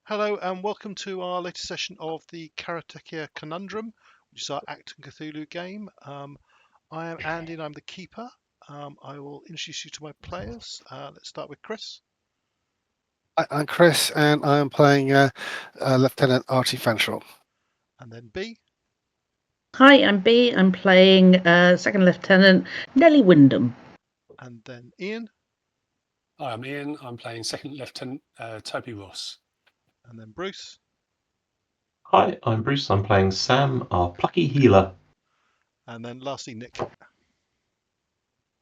Hello and welcome to our latest session of the Karotechia Conundrum, which is our Achtung Cthulhu game. I am Andy and I'm the keeper. I will introduce you to my players. Let's start with Chris. I'm Chris and I'm playing Lieutenant Archie Fanshawe. And then B. Hi, I'm B. I'm playing Second Lieutenant Nellie Wyndham. And then Ian. Hi, I'm Ian. I'm playing Second Lieutenant Toby Ross. And then Bruce. Hi, I'm Bruce. I'm playing Sam, our plucky healer. And then lastly, Nick.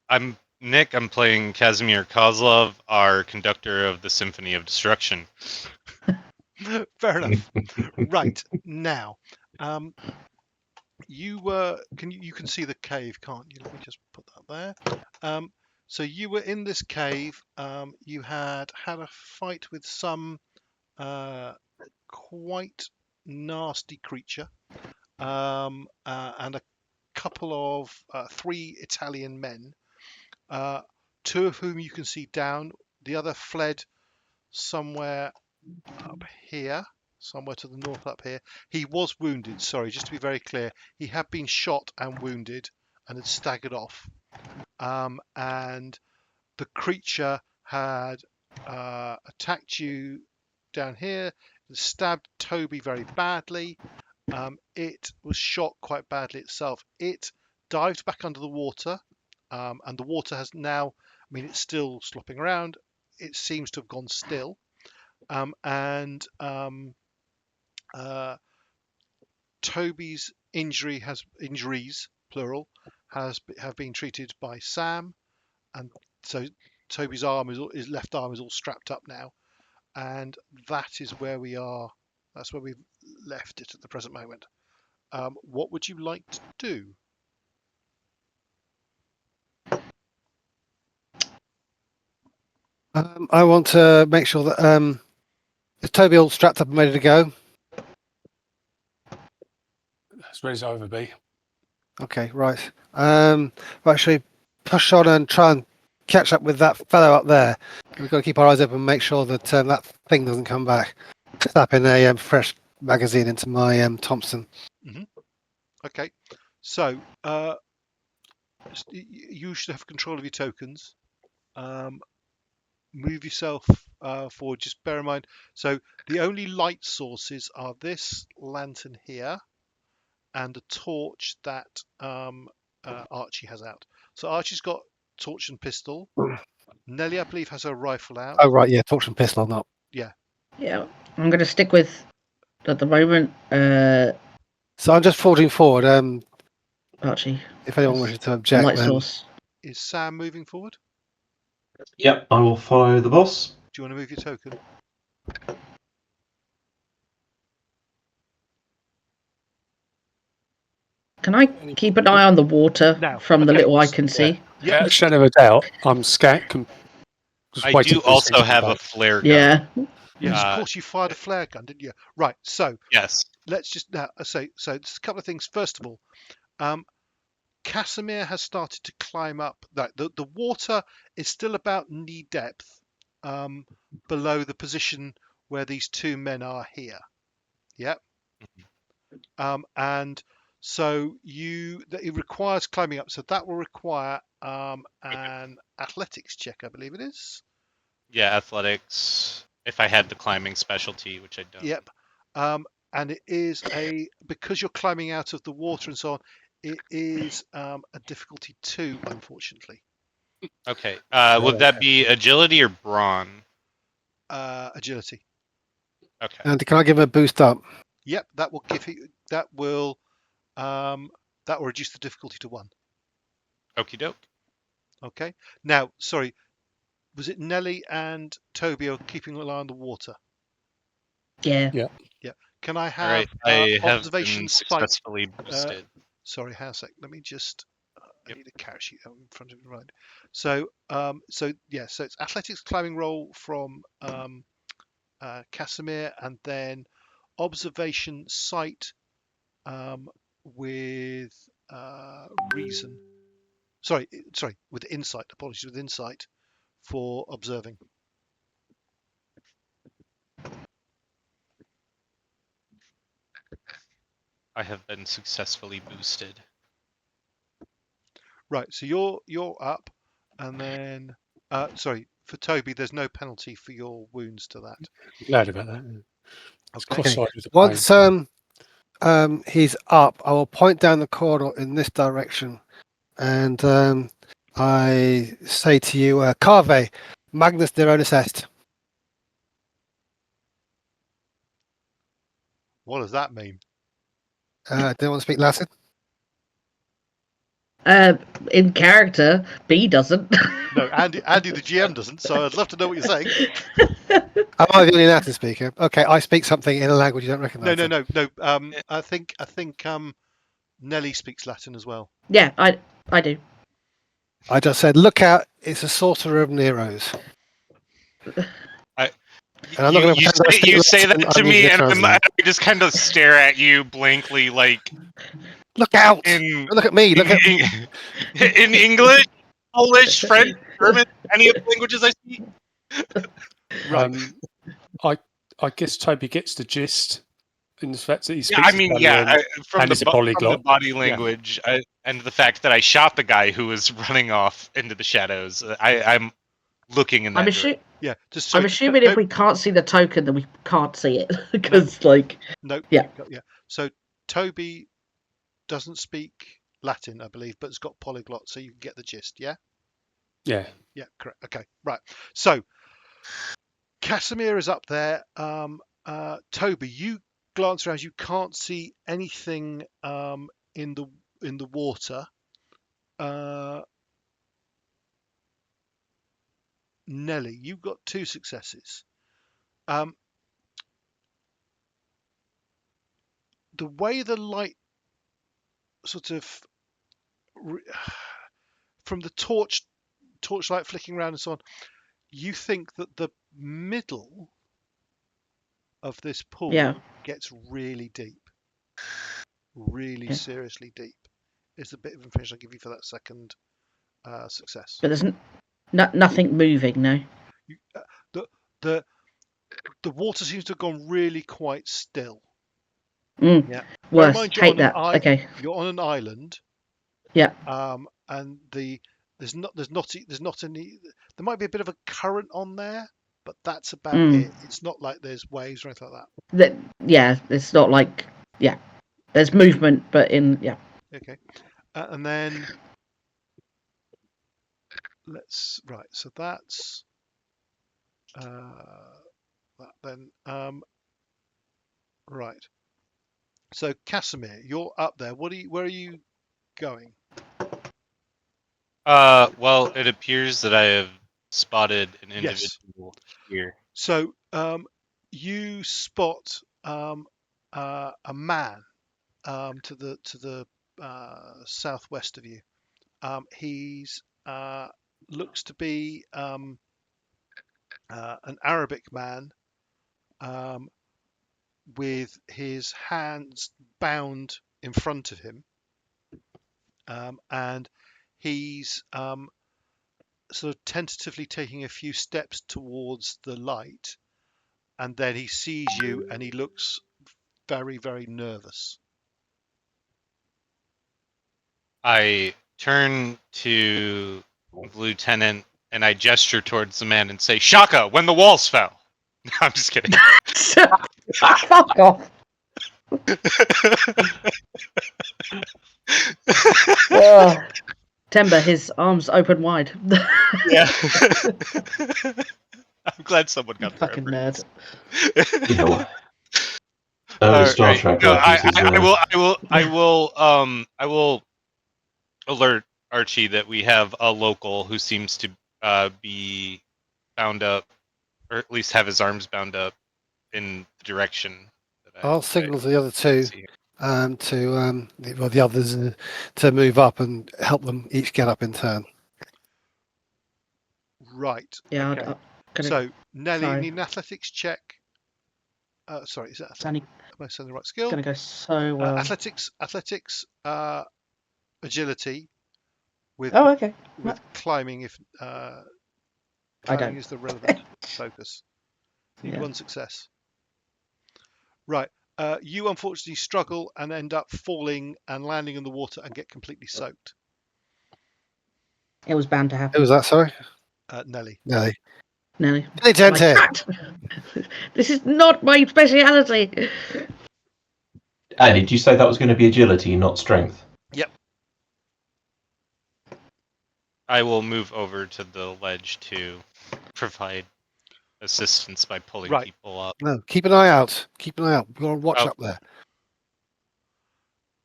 I'm Nick. I'm playing Casamir Koslow, our conductor of the Symphony of Destruction. Fair enough. Right, now, you can see the cave, can't you? Let me just put that there. So you were in this cave. You had a fight with some quite nasty creature, and a couple of three Italian men, two of whom you can see down. The other fled somewhere up here, somewhere to the north up here. He was wounded, sorry, just to be very clear. He had been shot and wounded and had staggered off. And the creature had attacked you down here, stabbed Toby very badly. It was shot quite badly itself. It dived back under the water, and the water has now, I mean, it's still slopping around. It seems to have gone still. Toby's injuries, plural, have been treated by Sam, and so Toby's his left arm is all strapped up now, and that is where we are. That's where we've left it at the present moment. What would you like to do? I want to make sure that is Toby all strapped up and ready to go? As ready as I ever be. Okay, right. We'll actually push on and try and catch up with that fellow up there. We've got to keep our eyes open and make sure that that thing doesn't come back. Slapping a fresh magazine into my Thompson. Okay, so you should have control of your tokens. Move yourself forward. Just bear in mind. So the only light sources are this lantern here and the torch that Archie has out. So Archie's got torch and pistol. Nellie, I believe, has her rifle out. Oh right, yeah, torch and pistol, not. Yeah, I'm going to stick with at the moment. So I'm just forging forward. Archie. If anyone wishes to object, Light then source. Is Sam moving forward? Yep, I will follow the boss. Do you want to move your token? Can I keep an eye on the water Now, from the okay. little I can see? Yeah. Shadow of a doubt. I'm scared. I do also have a flare gun. Yeah. Yes, of course. You fired a flare gun, didn't you? Right. So Yes. let's just now say so. Just a couple of things. First of all, Casamir has started to climb up. The water is still about knee depth below the position where these two men are here. Yep. And so it requires climbing up. So that will require an athletics check, I believe it is. Yeah, athletics. If I had the climbing specialty, which I don't. Yep. And it is because you're climbing out of the water and so on. It is a difficulty 2, unfortunately. Okay. Would that be agility or brawn? Agility. Okay. and can I give him a boost up? Yep, that will give you. That will reduce the difficulty to 1. Okie doke. Okay. Now, sorry, was it Nellie and Toby are keeping an eye on the water? Yeah. Yeah. Can I have All right. I have observation been sight? successfully boosted. Sorry, hang on a sec. Let me just. I need a carrot sheet in front of me, right? So, so it's athletics climbing roll from Casamir, and then observation sight with reason. Sorry, with insight. Apologies, with insight for observing. I have been successfully boosted. Right, so you're up, and then sorry, for Toby, there's no penalty for your wounds to that. Glad about that. It's Okay. cross-eyed with the Once pain. he's up, I will point down the corridor in this direction, and I say to you, Carve, Magnus Neronis Est. What does that mean? Do you want to speak Latin? In character, B doesn't. No, Andy the GM doesn't, so I'd love to know what you're saying. Am I the only Latin speaker? Okay, I speak something in a language you don't recognise. No. I think Nellie speaks Latin as well. Yeah, I do. I just said, look out, it's a sorcerer of Nero's. And I'm not going to pretend I speak You say Latin, that to I'm me, using a and translator. I just kind of stare at you blankly, like Look out! in Look at me! Look at in English, Polish, French, German, any of the languages I speak. Right. I guess Toby gets the gist in the fact that he speaks Yeah, I mean, Italian from and the is a polyglot. body language and the fact that I shot the guy who was running off into the shadows, I'm looking in that direction. Yeah, just I'm assuming if we can't see the token, then we can't see it because, like, no, yeah. So Toby doesn't speak Latin, I believe, but has got polyglot, so you can get the gist. Yeah. Yeah. Yeah, correct. Okay, right. So Casamir is up there. Toby, you glance around. You can't see anything in the water. Nellie, you've got 2 successes. The way the light sort of from the torchlight flicking around and so on, you think that the middle of this pool gets really deep, really seriously deep. It's a bit of information I'll give you for that second success. But there's nothing moving, no. The water seems to have gone really quite still. Mm. Yeah. Worse. Mind, Hate that. Okay. You're on an island. Yeah. And there's not any. There might be a bit of a current on there, but that's about it. It's not like there's waves or anything like that. Yeah, it's not like there's movement, but Okay, and then so that's that then. Right. So Casamir, you're up there. Where are you going? Well, it appears that I have spotted an individual here. So you spot a man to the southwest of you. He's looks to be an Arabic man with his hands bound in front of him, and he's sort of tentatively taking a few steps towards the light, and then he sees you and he looks very, very nervous. I turn to the lieutenant and I gesture towards the man and say, "Shaka, when the walls fell." I'm just kidding. Fuck off. Timber, his arms open wide. Yeah. I'm glad someone got the fucking reference. nerd. You know, Star Trek references. I will alert Archie that we have a local who seems to be bound up, or at least have his arms bound up in the direction. I'll signal to the other two the others to move up and help them each get up in turn. Right. Yeah. Okay. So Nellie, you need an athletics check. Sorry, is that athletics? Am I saying the right skill? It's gonna go so well. Athletics, agility. With climbing, if climbing is the relevant focus. You need 1 success. Right. You unfortunately struggle and end up falling and landing in the water and get completely soaked. It was bound to Who happen. was that? Sorry, Nelly. Nelly. Nelly. Lieutenant. Like that. This is not my speciality. Andy, did you say that was going to be agility, not strength? Yep. I will move over to the ledge to provide assistance by pulling Right. people up. No, keep an eye out. Keep an eye out. We've got to watch Oh. up there.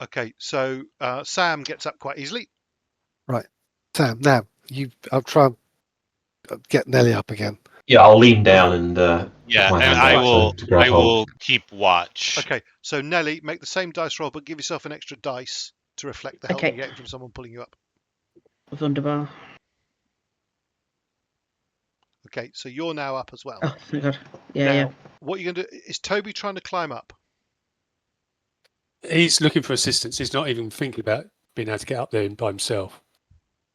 Okay, so Sam gets up quite easily. Sam, now I'll try and get Nelly up again. Yeah, I'll lean down and Yeah, my and hand I out will. to grab I hold. will keep watch. Okay, so Nelly, make the same dice roll, but give yourself an extra dice to reflect the help Okay. you're getting from someone pulling you up. Wunderbar. Okay, so you're now up as well. Oh, thank God. Yeah, now, yeah. what you're going to do is Toby trying to climb up. He's looking for assistance. He's not even thinking about being able to get up there by himself.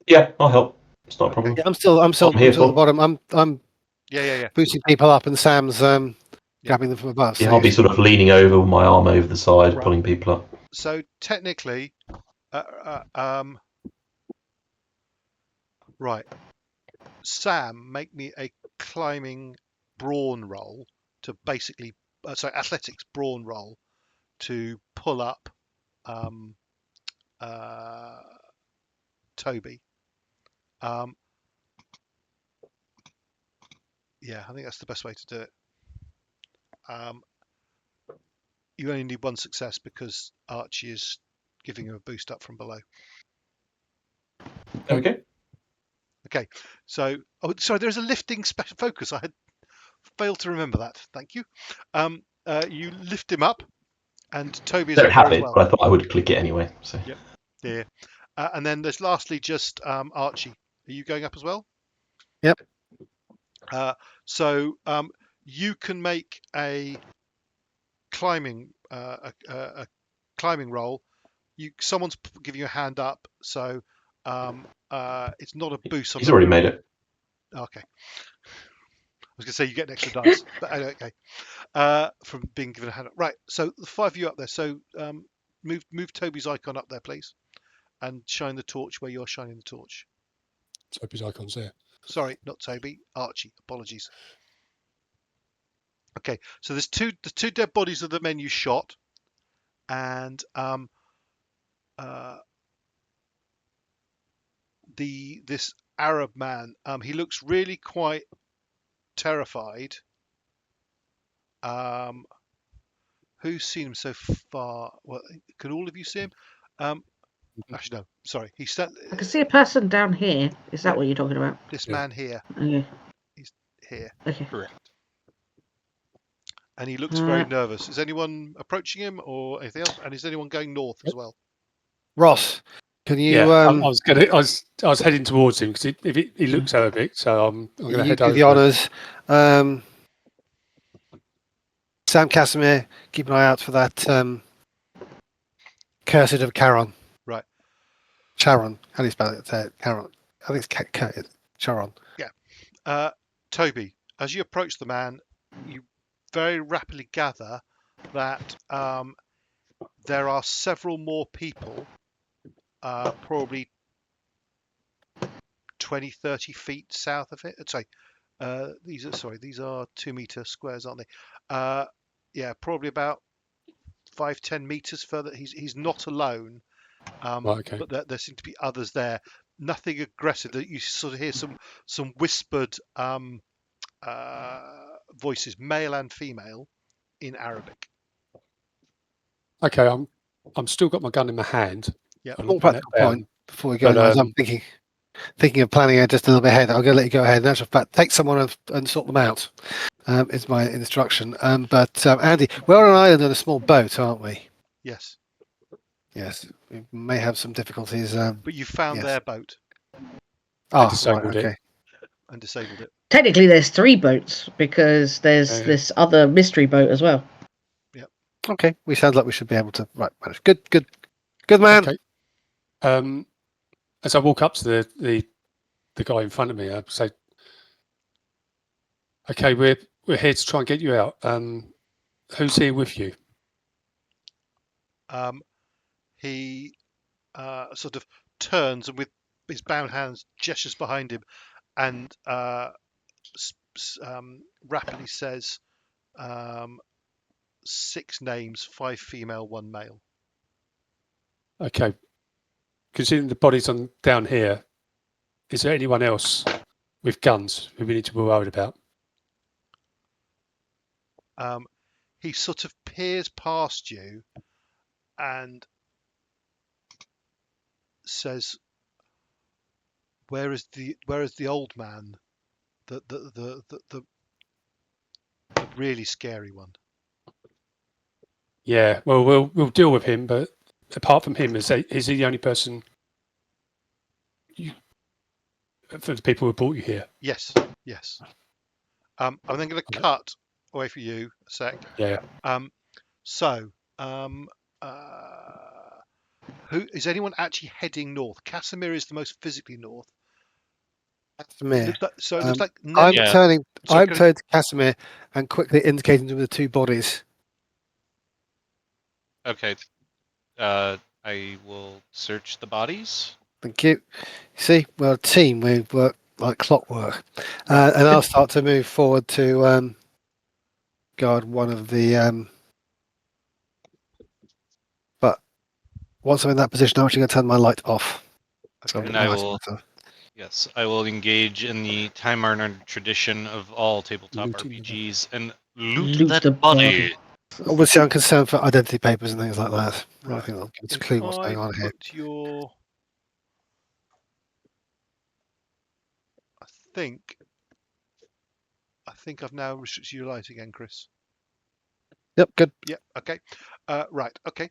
Yeah, I'll help. It's not a Okay. problem. Yeah, I'm still I'm here at the for. bottom. I'm Yeah. boosting people up, and Sam's grabbing them from above. Yeah, So I'll be sort of leaning over with my arm over the side, Right. pulling people up. So technically, right. Sam, make me a climbing brawn roll to basically, athletics brawn roll to pull up Toby. Yeah, I think that's the best way to do it. You only need one success because Archie is giving you a boost up from below. Okay. Okay, so sorry, there's a lifting special focus. I had failed to remember that. Thank you. You lift him up, and Toby is Don't up have there as it, well. but I thought I would click it anyway. So. Yep. Yeah. And then there's lastly just Archie. Are you going up as well? Yep. So you can make a climbing a climbing roll. Someone's giving you a hand up, so it's not a boost. He's already made it. Okay. I was going to say you get an extra dice, but okay. From being given a hand up. Right. So the five of you up there. So move Toby's icon up there, please, and shine the torch where you're shining the torch. Toby's icon's there. Sorry, not Toby. Archie. Apologies. Okay. So there's the two dead bodies of the men you shot, and this Arab man. He looks really quite terrified. Who's seen him so far? Well, can all of you see him? Actually, no. Sorry, I can see a person down here. Is that what you're talking about? this Yeah. man here. Okay. He's here, Okay. Correct. and he looks very nervous. Is anyone approaching him or anything else? And is anyone going north as well? Ross, can you Yeah, I was heading towards him because he looks Arabic, so I'm going to you head do over. the honours? Sam Casamir, keep an eye out for that cursed of Charon. Right. Charon. How do you spell it? Charon. I think it's Charon. Toby, as you approach the man, you very rapidly gather that there are several more people, probably 20, 30 feet south of it. Sorry, these are 2 meter squares, aren't they? Yeah, probably about 5-10 meters further. He's not alone, Right, okay. but there seem to be others there. Nothing aggressive. That you sort of hear some whispered voices, male and female, in Arabic. Okay, I'm still got my gun in my hand. Yeah. I'm One looking at practical point before we go, But, guys. I'm thinking of planning it just a little bit ahead. I'm going to let you go ahead. In actual fact, take someone and sort them out. Is my instruction. But Andy, we're on an island on a small boat, aren't we? Yes. Yes. We may have some difficulties. But you found yes. their boat Right, disabled it. okay. and disabled it. Technically, there's 3 boats because there's this other mystery boat as well. Okay, we sound like we should be able to manage. Good man. Okay. As I walk up to the guy in front of me, I say, "Okay, we're here to try and get you out. Who's here with you?" He sort of turns and with his bound hands gestures behind him and rapidly says 6 names, 5 female, 1 male. Okay. Considering the bodies on down here, is there anyone else with guns who we need to be worried about? He sort of peers past you and says, "Where is the old man? The really scary one." Yeah. Well, we'll deal with him, but apart from him, is he the only person for the people who brought you here? Yes. I'm then going to cut away for you a sec. Yeah. So, who is anyone actually heading north? Casamir is the most physically north. Casamir. It looks like I'm Yeah. turning. Sorry, I'm turning to Casamir and quickly indicating to him the 2 bodies. Okay. I will search the bodies. Thank you. See, we're a team. We work like clockwork. And I'll start to move forward to guard one of the. But once I'm in that position, I'm actually going to turn my light off. So Okay. And I will. Yes, I will engage in the time-honored tradition of all tabletop Looting the RPGs and loot Loot that the body. Obviously, I'm concerned for identity papers and things like that. I think that'll give us a If clue what's I going on here. put your, I think I've now restricted your light again, Chris. Yep, good. Yep. Okay. Right. Okay.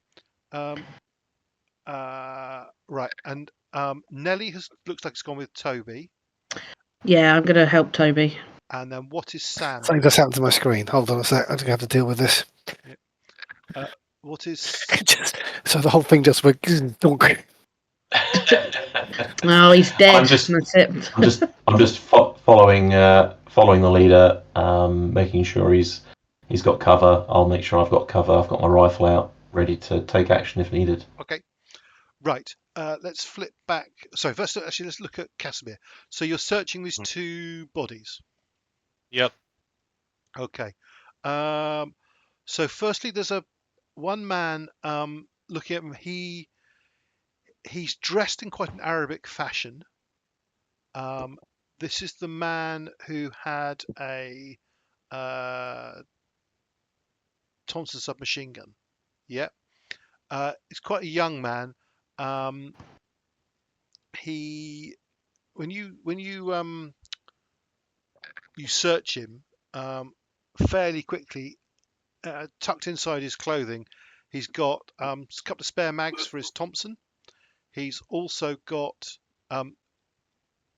Right. And Nellie looks like it's gone with Toby. Yeah, I'm going to help Toby. And then what is Sam? Something just happened to my screen. Hold on a sec. I'm going to have to deal with this. What is? So the whole thing just went donk. Oh, he's dead. I'm just- That's it. I'm just following the leader, making sure he's got cover. I'll make sure I've got cover. I've got my rifle out, ready to take action if needed. Okay. Right. Let's flip back. Sorry. First, actually, let's look at Casamir. So you're searching these 2 bodies. Yep. Okay. So firstly, there's one man looking at him. He's dressed in quite an Arabic fashion. This is the man who had a Thompson submachine gun. Yeah. He's quite a young man. When you search him fairly quickly, tucked inside his clothing, he's got a couple of spare mags for his Thompson. He's also got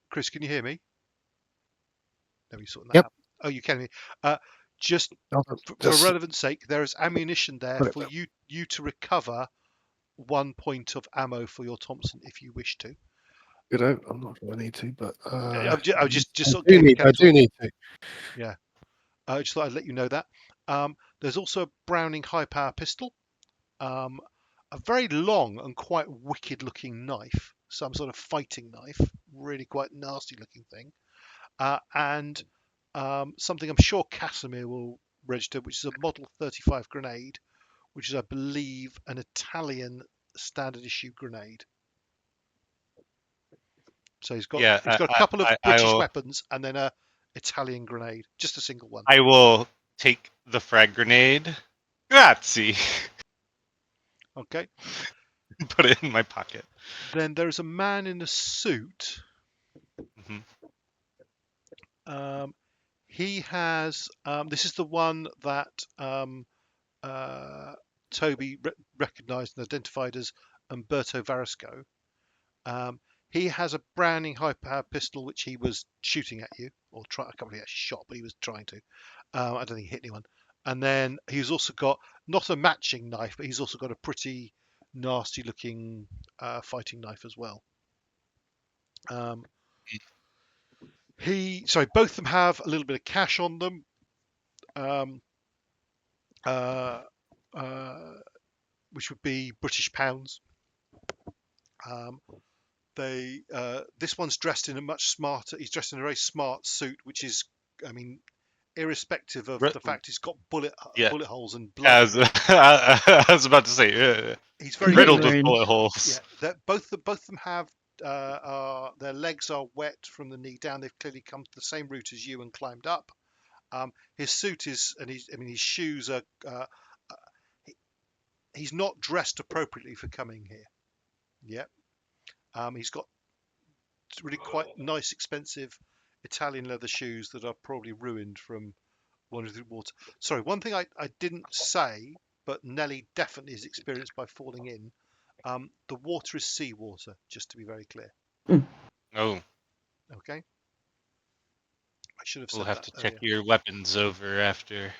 Chris, can you hear me? No, you sorting that Yep. out. Oh, you can hear me. Just for Just relevance sake, there is ammunition there put it for back. you to recover 1 point of ammo for your Thompson if you wish to. You know, I'm not sure I need to, but I just sort of I gave do need to. Yeah. I just thought I'd let you know that. There's also a Browning high power pistol, a very long and quite wicked looking knife, some sort of fighting knife, really quite nasty looking thing, and something I'm sure Casamir will register, which is a Model 35 grenade, which is, I believe, an Italian standard issue grenade. So he's got a couple of British weapons and then a Italian grenade, just a single one. I will take the frag grenade. Grazie. Okay. Put it in my pocket. Then there's a man in a suit. Mm-hmm. He has. This is the one that Toby recognised and identified as Umberto Varasco. He has a Browning high-power pistol, which he was shooting at you, or I can't believe he actually shot, but he was trying to. I don't think he hit anyone. And then he's also got not a matching knife, but he's also got a pretty nasty-looking fighting knife as well. Both of them have a little bit of cash on them. which would be British pounds. This one's dressed in a much smarter. He's dressed in a very smart suit, which is, I mean, irrespective of the fact he's got bullet holes and blood. I was about to say, He's very riddled with Glittering. bullet holes. Yeah, both of them have their legs are wet from the knee down. They've clearly come the same route as you and climbed up. His suit is, and his shoes are. He's not dressed appropriately for coming here. Yep. He's got really quite nice, expensive Italian leather shoes that are probably ruined from wandering through water. Sorry, one thing I didn't say, but Nellie definitely is experienced by falling in. The water is seawater, just to be very clear. Oh, Okay. I should have said we'll have that to check earlier. your weapons over after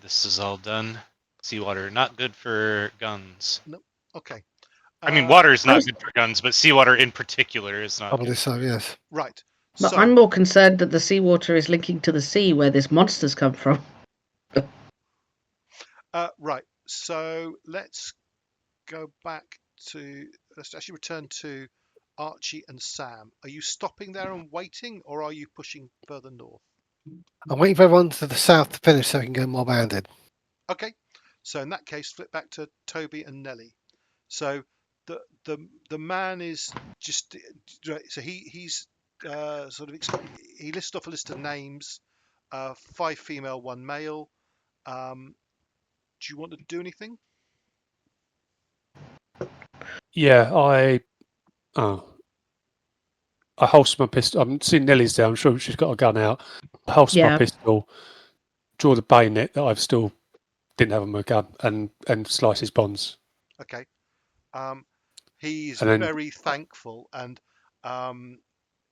this is all done. Seawater, not good for guns. Okay. I mean, water is not good for guns, but seawater in particular is not Probably good. so, yes. Right. But So, I'm more concerned that the seawater is linking to the sea where this monster's come from. right. So let's go back to. Let's actually return to Archie and Sam. Are you stopping there and waiting, or are you pushing further north? I'm waiting for everyone to the south to finish so I can go more banded. Okay. So in that case, flip back to Toby and Nellie. So the man is just so he's sort of he lists off a list of names, 5 female, 1 male. Do you want to do anything? Yeah, I holster my pistol. I'm seeing Nellie's there. I'm sure she's got a gun out. I holster my Yeah. pistol, draw the bayonet that I've still didn't have on my gun, and slice his bonds. Okay. He's And then- very thankful and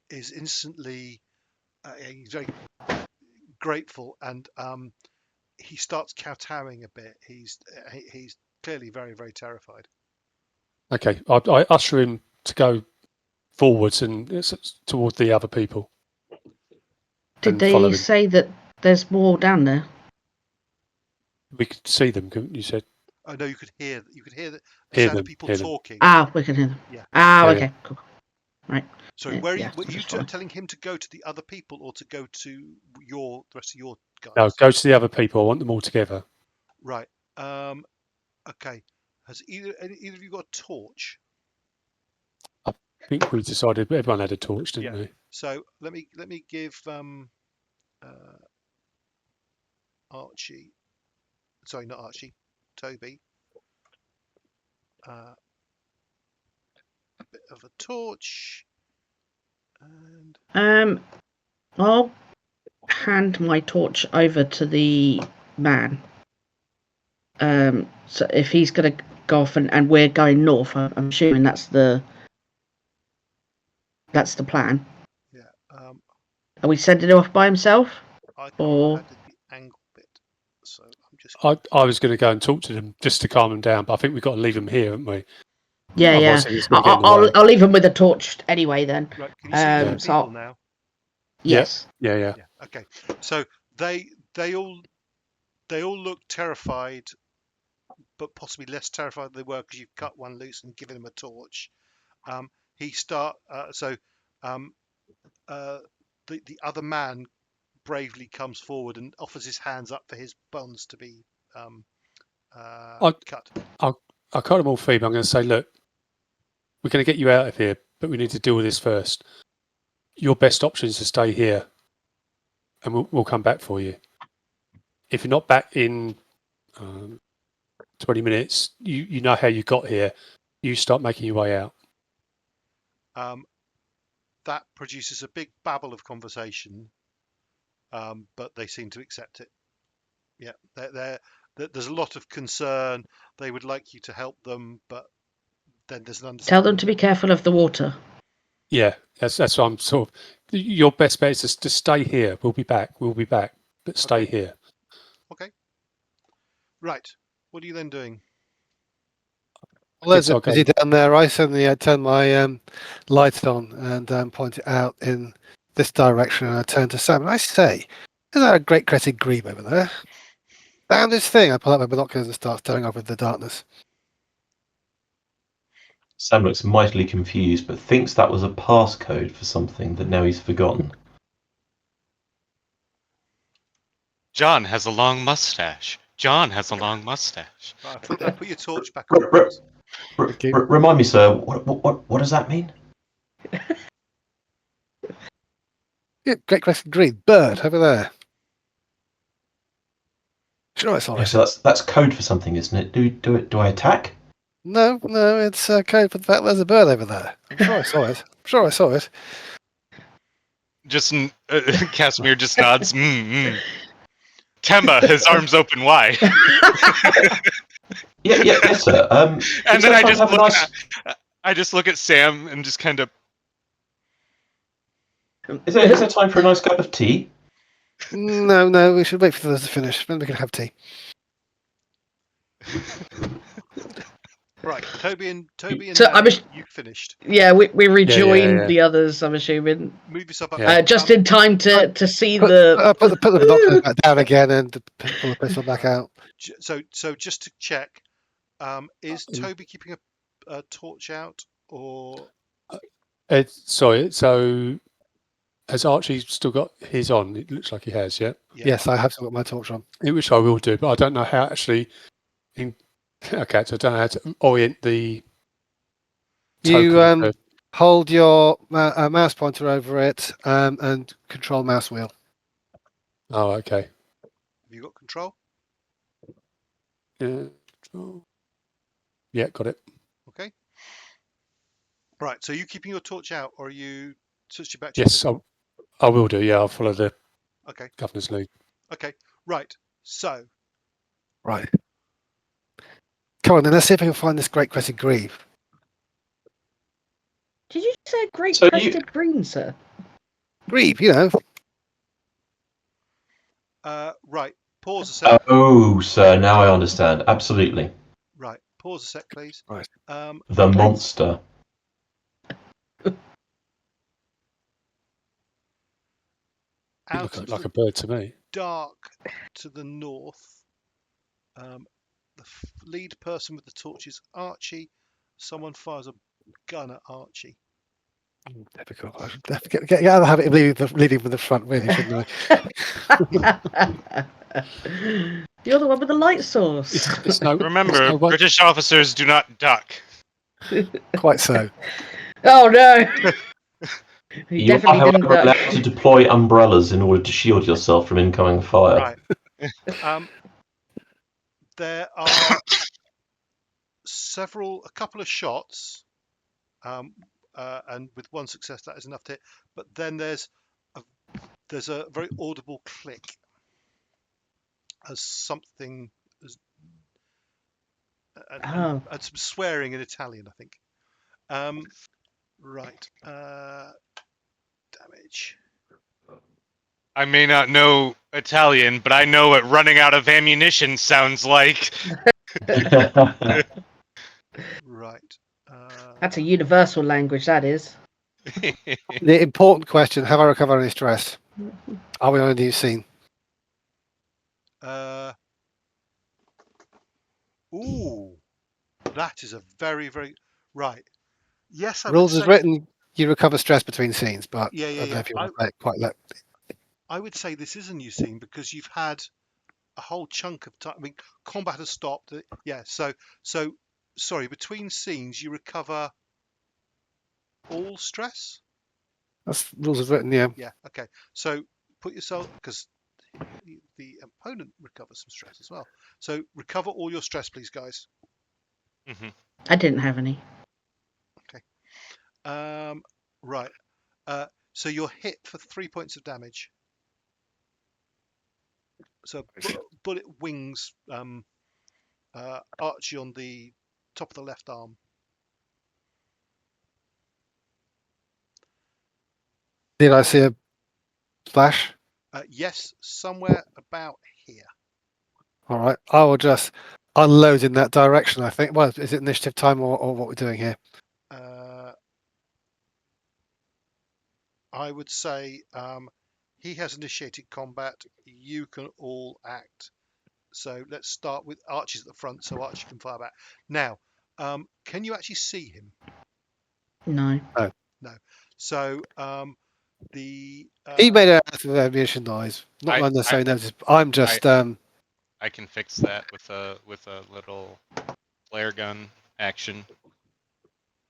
is instantly he's very grateful, and he starts kowtowing a bit. He's clearly very, very terrified. Okay, I usher him to go forwards and toward the other people. Did and follow they him. say that there's more down there? We could see them, couldn't you? Said Oh no, you could hear the Hear sound them, of people hear them. talking. We can hear them. Yeah. Ah, Yeah, okay, cool. Right. So where are you? Yeah, Were you just fine. telling him to go to the other people or to go to the rest of your guys? no, go to the other people. I want them all together. Right. Okay. Has either of you got a torch? I think we decided everyone had a torch, didn't we? So let me give Archie. Sorry, not Archie. Toby. A bit of a torch. And I'll hand my torch over to the man. So if he's going to go off and we're going north, I'm assuming that's the plan. yeah. Are we sending him off by himself? I can't Or- remember how to the angle bit, so I'm just. I was going to go and talk to them just to calm them down, but I think we've got to leave them here, haven't we? Yeah, Otherwise yeah. it's gonna get in the way. I'll leave him with a torch anyway then. Right. Can you see the other so I'll- people now? Yes. Yeah. Yeah. Okay. So they all look terrified, but possibly less terrified than they were because you've cut one loose and given him a torch. The other man bravely comes forward and offers his hands up for his bonds to be cut. I cut them all free, but I'm going to say, look, we're going to get you out of here, but we need to deal with this first. Your best option is to stay here, and we'll come back for you. If you're not back in 20 minutes, you know how you got here. You start making your way out. That produces a big babble of conversation, but they seem to accept it. Yeah, there's a lot of concern. They would like you to help them, but then there's an understanding. Tell them to be careful of the water. Yeah, that's what I'm sort of. Your best bet is to stay here. We'll be back, but stay here. Okay. Right. What are you then doing? Well, there's I'll a busy down there. I suddenly turn my lights on and point it out in this direction, and I turn to Sam and I say, "Is that a great crested grebe over there? Down this thing." I pull out my binoculars and start staring over the darkness. Sam looks mightily confused, but thinks that was a passcode for something that now he's forgotten. John has a long mustache. John has a long mustache. Right, put your torch back on. R- please. Thank you. Remind me, sir. What does that mean? Yeah, great question. Green bird over there. Sure, I saw Yeah, it. so that's code for something, isn't it? Do I attack? No, it's code for the fact there's a bird over there. I'm sure I saw it. I'm sure I saw it. Just Casimir just nods. Temba, his arms open wide. Yes, sir. And is then there I time to just have a look nice- I just look at Sam and just kind of Is there time for a nice cup of tea? No, we should wait for this to finish. Then we can have tea. Right, Toby and So I Nellie, was- you finished. Yeah, we rejoined yeah. the others, I'm assuming. Move yourself up. Yeah. Just in time to see Put the. the binoculars back down again and pull the pistol back out. So just to check, is Toby keeping a torch out, or Sorry, so has Archie still got his on? It looks like he has, yeah? Yes, I have still got my torch on. Which I will do, but I don't know how actually... Okay, so I don't know how to orient the You token of- hold your mouse pointer over it and control mouse wheel. Oh, okay. have you got control? Yeah, yeah, got it. Okay. Right. So are you keeping your torch out, or are you switched back to? Yes, I will do. Yeah, I'll follow the Okay. governor's lead. Okay. Right. So Right. Come on, then let's see if we can find this great crested grebe. Did you say great So crested green, sir? Grebe, you know. right. Pause a sec. Oh, sir, now I understand. Absolutely. Right. Pause a sec, please. Right. The monster. You Out look of like the a bird to me. dark to the north, the lead person with the torch is Archie. Someone fires a gun at Archie. Typical. I should get out of the habit of leading from the front, really, shouldn't I? You're the one with the light source. It's no, remember, it's no way- British officers do not duck. Quite so. Oh no! He You are, definitely didn't however, duck. allowed to deploy umbrellas in order to shield yourself from incoming fire. Right. There are a couple of shots, and with one success that is enough to hit. But then there's a very audible click as something, and some swearing in Italian, I think. Right. Damage. I may not know Italian, but I know what running out of ammunition sounds like. Right. That's a universal language, that is. The important question, have I recovered any stress? Are we on a new scene? Ooh, that is a very, very right. Yes, I Rules would as say, written, you recover stress between scenes, but Yeah, I don't know if you want to play it quite that. I would say this is a new scene because you've had a whole chunk of time. I mean, combat has stopped. Yeah, so sorry. Between scenes, you recover all stress. That's rules as written, yeah. Yeah. Okay. So put yourself, because the opponent recovers some stress as well. So recover all your stress, please, guys. I didn't have any. Right. So you're hit for 3 points of damage. So bullet wings Archie on the top of the left arm. Did I see a flash? Yes, somewhere about here. All right. I will just unload in that direction, I think. Well, is it initiative time or what we're doing here? I would say he has initiated combat. You can all act. So let's start with Archie's at the front, so Archie can fire back. Now, Can you actually see him? No. So the He made an ammunition noise. Not I- unnecessarily noticed. I'm just I can fix that with a little flare gun action.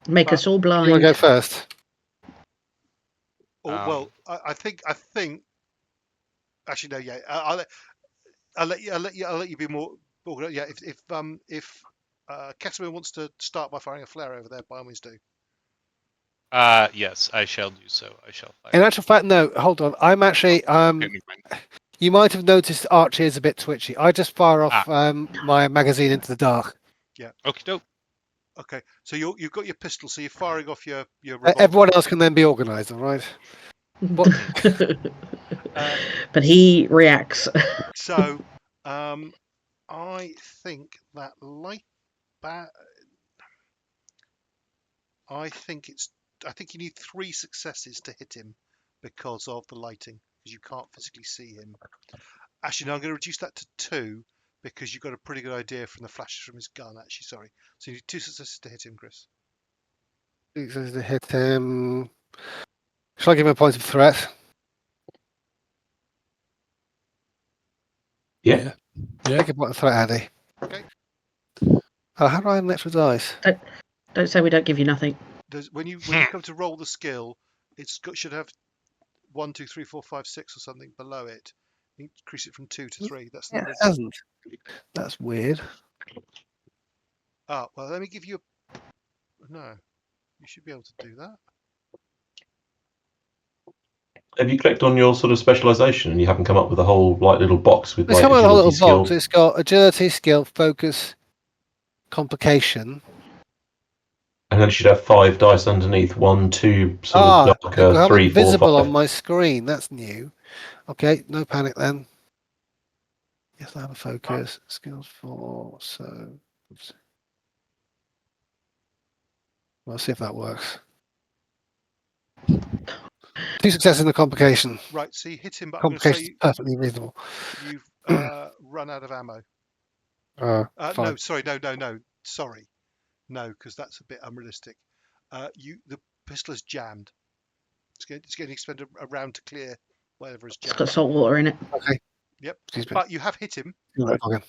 Make us all You want blind. to go first? well, I think actually no, yeah. I'll let you be more. Yeah, if Casamir wants to start by firing a flare over there, by all means do. Yes, I shall do so. I shall fire. In actual fact, no. Hold on. I'm actually Okay, never mind. You might have noticed Archie is a bit twitchy. I just fire off my magazine into the dark. Okie doke. Okay, so you've got your pistol, so you're firing off your revolver. Everyone else can then be organised, all right? What? But he reacts. So, I think that light I think you need 3 successes to hit him because of the lighting, because you can't physically see him. Actually, no, I'm going to reduce that to 2 because you've got a pretty good idea from the flashes from his gun. Actually, sorry. So you need 2 successes to hit him, Chris. Successes to hit him. Shall I give him a point of threat? Yeah. Take a point of threat, Andy. Okay. Oh, how do I have an extra dice? Don't say we don't give you nothing. When you come to roll the skill, should have 1, 2, 3, 4, 5, 6 or something below it. Increase it from 2 to 3. That's Yeah, not it hasn't. That's weird. well, let me give you no. You should be able to do that. Have you clicked on your sort of specialisation and you haven't come up with a whole little box with It's come with a agility little skill? box. It's got agility, skill, focus, complication. And then it should have 5 dice underneath. 1, 2, sort of darker. I'm 3, 4, invisible 5. on my screen. That's new. Okay, no panic then. Yes, I have a focus. Skills 4. So, oops. We'll see if that works. 2 successes in the complication. Right, so you hit him, but I'm going to Complication say is perfectly reasonable. you've run out of ammo. Fine. No, sorry, no, sorry, no, because that's a bit unrealistic. The pistol is jammed. It's going to expend a round to clear whatever is It's jammed. got salt water in it. Okay. Yep. Excuse me. But you have hit him. Okay.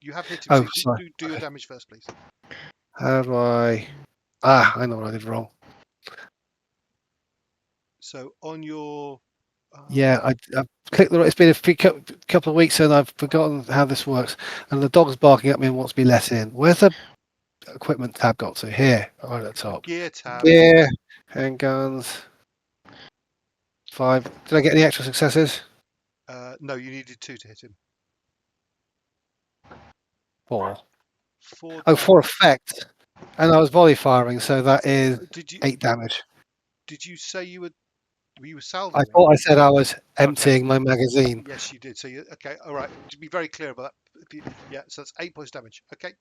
You have hit him. Oh, So sorry. do your damage first, please. How do I? I know what I did wrong. So on your Yeah, I clicked the. It's been a couple of weeks and I've forgotten how this works. And the dog's barking at me and wants me let in. Where's the equipment tab got to? Here, right at the top. gear tab. Gear, handguns. 5. Did I get any extra successes? No, you needed 2 to hit him. 4. 4 Oh, damage. 4 effect. And I was volley firing, so that is Did you 8 damage. Did you say you were I salving? thought I said I was emptying my magazine. Yes, you did. So okay, all right. To be very clear about that. Yeah, so that's 8 points damage. Okay.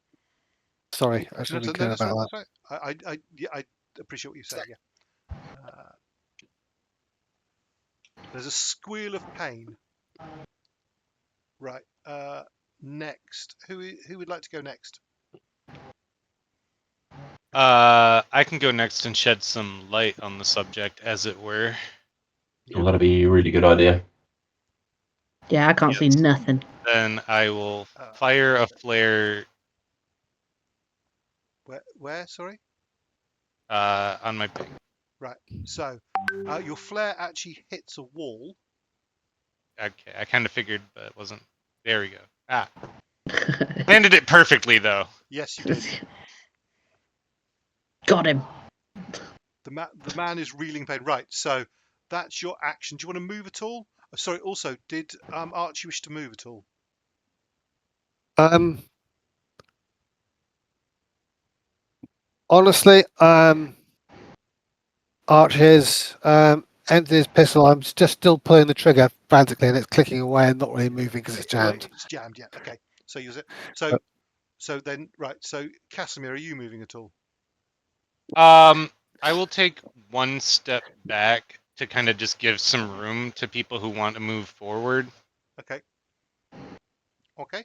Sorry, I should No, be clear that's about right, that. that's right. I appreciate what you said. Yeah. There's a squeal of pain. Right. Next, who would like to go next? I can go next and shed some light on the subject, as it were. Well, that'd be a really good idea. Yeah, I can't see Yes. nothing. Then I will fire a flare Where? Sorry. on my ping. Right. So, your flare actually hits a wall. Okay, I kind of figured, but it wasn't. There we go. Landed it perfectly, though. Yes, you did. Got him. The man is reeling pain. Right. So that's your action. Do you want to move at all? Sorry. Also, did Archie wish to move at all? Honestly, Archie's emptied his pistol. I'm just still pulling the trigger frantically, and it's clicking away and not really moving because it's jammed. Right, it's jammed. Yeah. Okay. So use it. So then, right. So Casamir, are you moving at all? I will take one step back to kind of just give some room to people who want to move forward. Okay. Okay.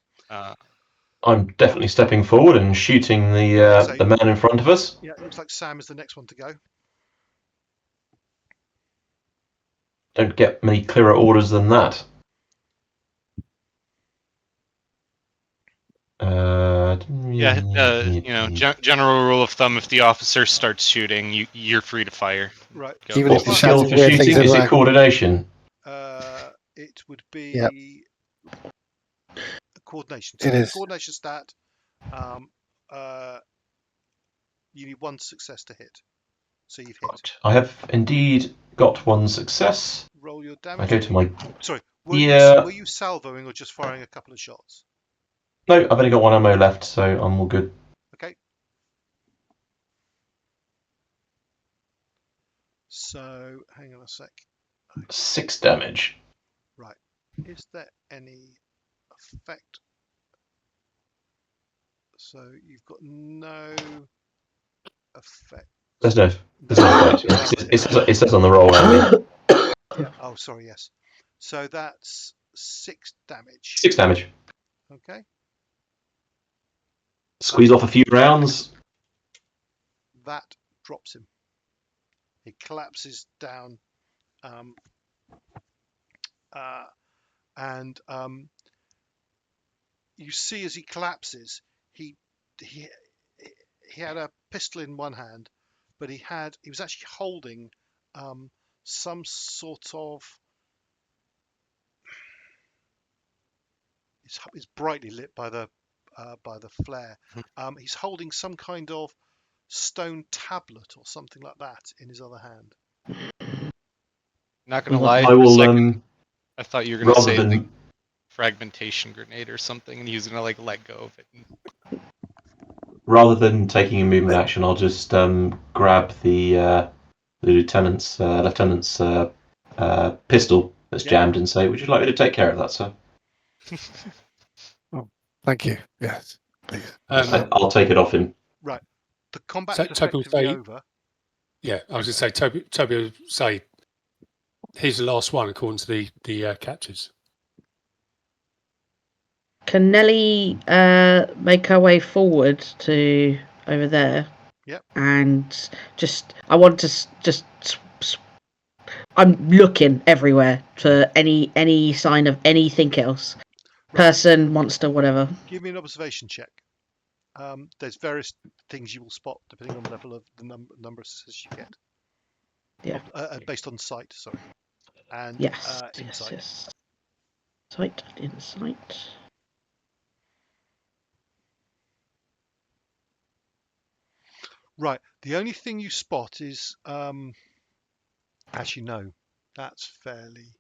I'm definitely stepping forward and shooting the man in front of us. Yeah, it looks like Sam is the next one to go. Don't get many clearer orders than that. General rule of thumb: if the officer starts shooting, you're free to fire. Right. Go. Even if What's the you're skill shouting for weird things shooting? in Is it lag. coordination? It would be Yep. coordination. It is. Coordination stat. You need 1 success to hit. So you've hit. Right. I have indeed got 1 success. Roll your I damage. go to my... Sorry. Were you salvoing or just firing a couple of shots? No, I've only got 1 ammo left, so I'm all good. Okay. So hang on a sec. 6 damage. Right. Is there any effect? So you've got no effect. There's no effect. It says on the roll. Yeah. Oh, sorry. Yes. So that's 6 damage. 6 damage. Okay. Squeeze off a few rounds. That drops him. He collapses down, and you see as he collapses, he had a pistol in one hand, but he was actually holding some sort of. It's brightly lit by the flare. He's holding some kind of stone tablet or something like that in his other hand. Not gonna lie, I for a will. second, I thought you were gonna Rather say than like fragmentation grenade or something, and he was gonna like let go of it. rather than taking a movement action, I'll just grab the lieutenant's pistol that's jammed and say, "Would you like me to take care of that, sir?" Thank you. Yes. Please. I'll take it off him. Right. The combat So is Toby will effectively say- over. Yeah, I was going to say, Toby will say, he's the last one according to the captures. Can Nellie make her way forward to over there? Yep. And I want to I'm looking everywhere for any sign of anything else. Person, monster, whatever. Give me an observation check. There's various things you will spot depending on the level of the number of successes you get. Yeah. Based on sight, sorry. And Yes. insight. Yes. Sight and insight. Right. The only thing you spot is actually no. That's fairly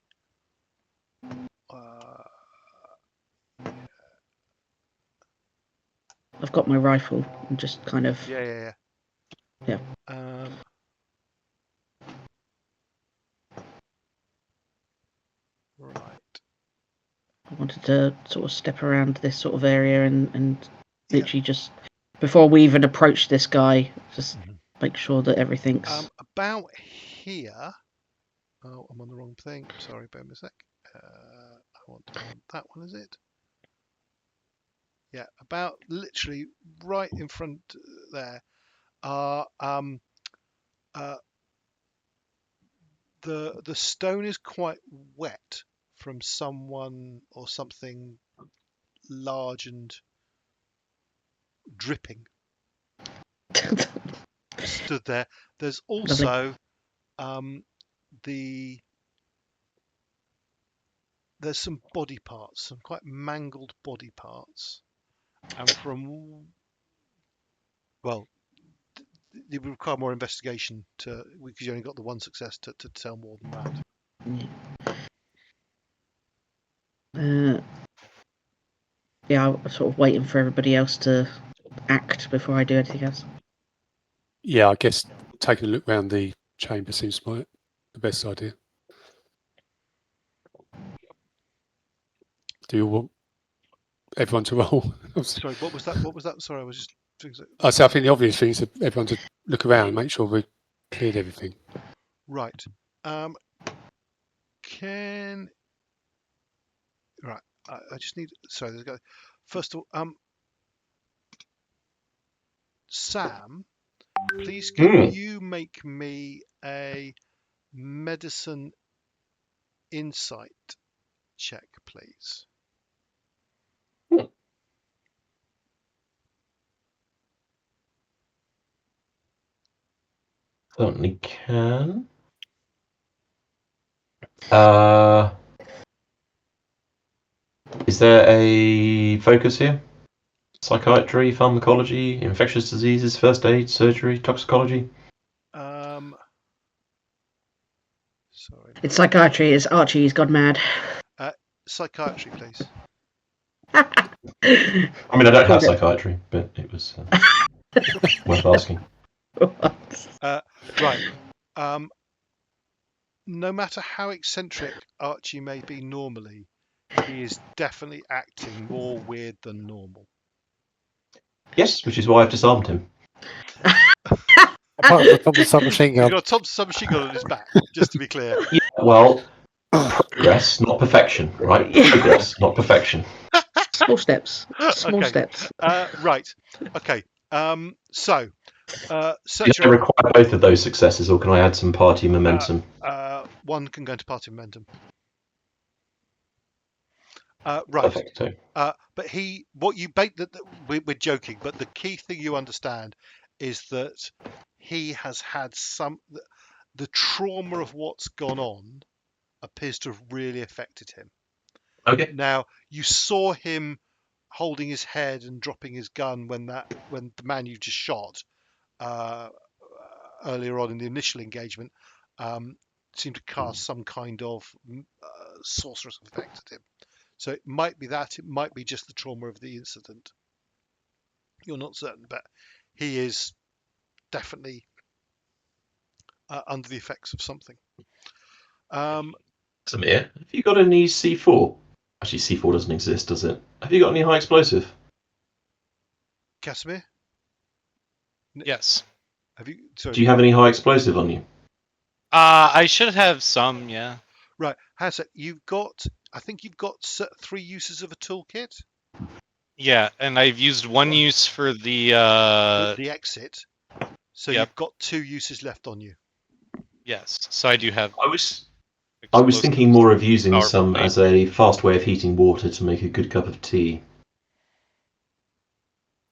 I've got my rifle. I'm just kind of yeah. Right. I wanted to sort of step around this sort of area and literally just before we even approach this guy, just make sure that everything's about here. Oh, I'm on the wrong thing. Sorry, bear me a sec. I want that one, is it? Yeah, about literally right in front there are the stone is quite wet from someone or something large and dripping stood there. There's also there's some body parts, some quite mangled body parts, and it would require more investigation because you only got the 1 success to tell more than that. Yeah, I'm sort of waiting for everybody else to act before I do anything else. Yeah, I guess taking a look around the chamber seems like the best idea. Do you want everyone to roll? Sorry, what was that? Sorry, I was just. I think the obvious thing is for everyone to look around and make sure we've cleared everything. Right. Right. I just need. Sorry, there's a guy. First of all, Sam, please can you make me a medicine insight check, please? Certainly can. Is there a focus here? Psychiatry, pharmacology, infectious diseases, first aid, surgery, toxicology? Sorry. It's psychiatry. It's Archie. He's gone mad. Psychiatry, please. I mean, I don't have psychiatry, but it was worth asking. Right. No matter how eccentric Archie may be normally, he is definitely acting more weird than normal. Yes, which is why I've disarmed him. Apart from the submachine He's gun. got a Thompson submachine gun on his back, just to be clear. Yeah, well, progress, not perfection, right? Progress, not perfection. Small steps. Small Okay. steps. Right. Okay. So, Do I search require both of those successes, or can I add some party momentum? one can go into party momentum. Right. Perfect. So. But what you bait that we're joking, but the key thing you understand is that he has had the trauma of what's gone on appears to have really affected him. Okay. Now, you saw him holding his head and dropping his gun when the man you just shot earlier on in the initial engagement seemed to cast some kind of sorcerous effect at him. So it might be that, it might be just the trauma of the incident. You're not certain, but he is definitely under the effects of something. Casamir, have you got any C4? Actually, C4 doesn't exist, does it? Have you got any high explosive? Casamir? Yes. Do you have any high explosive on you? I should have some, yeah. Right. How's it? I think you've got 3 uses of a toolkit. Yeah, and I've used one use for the exit. So Yep. you've got 2 uses left on you. Yes, so I do have. I was thinking more of using powerful some blade. as a fast way of heating water to make a good cup of tea.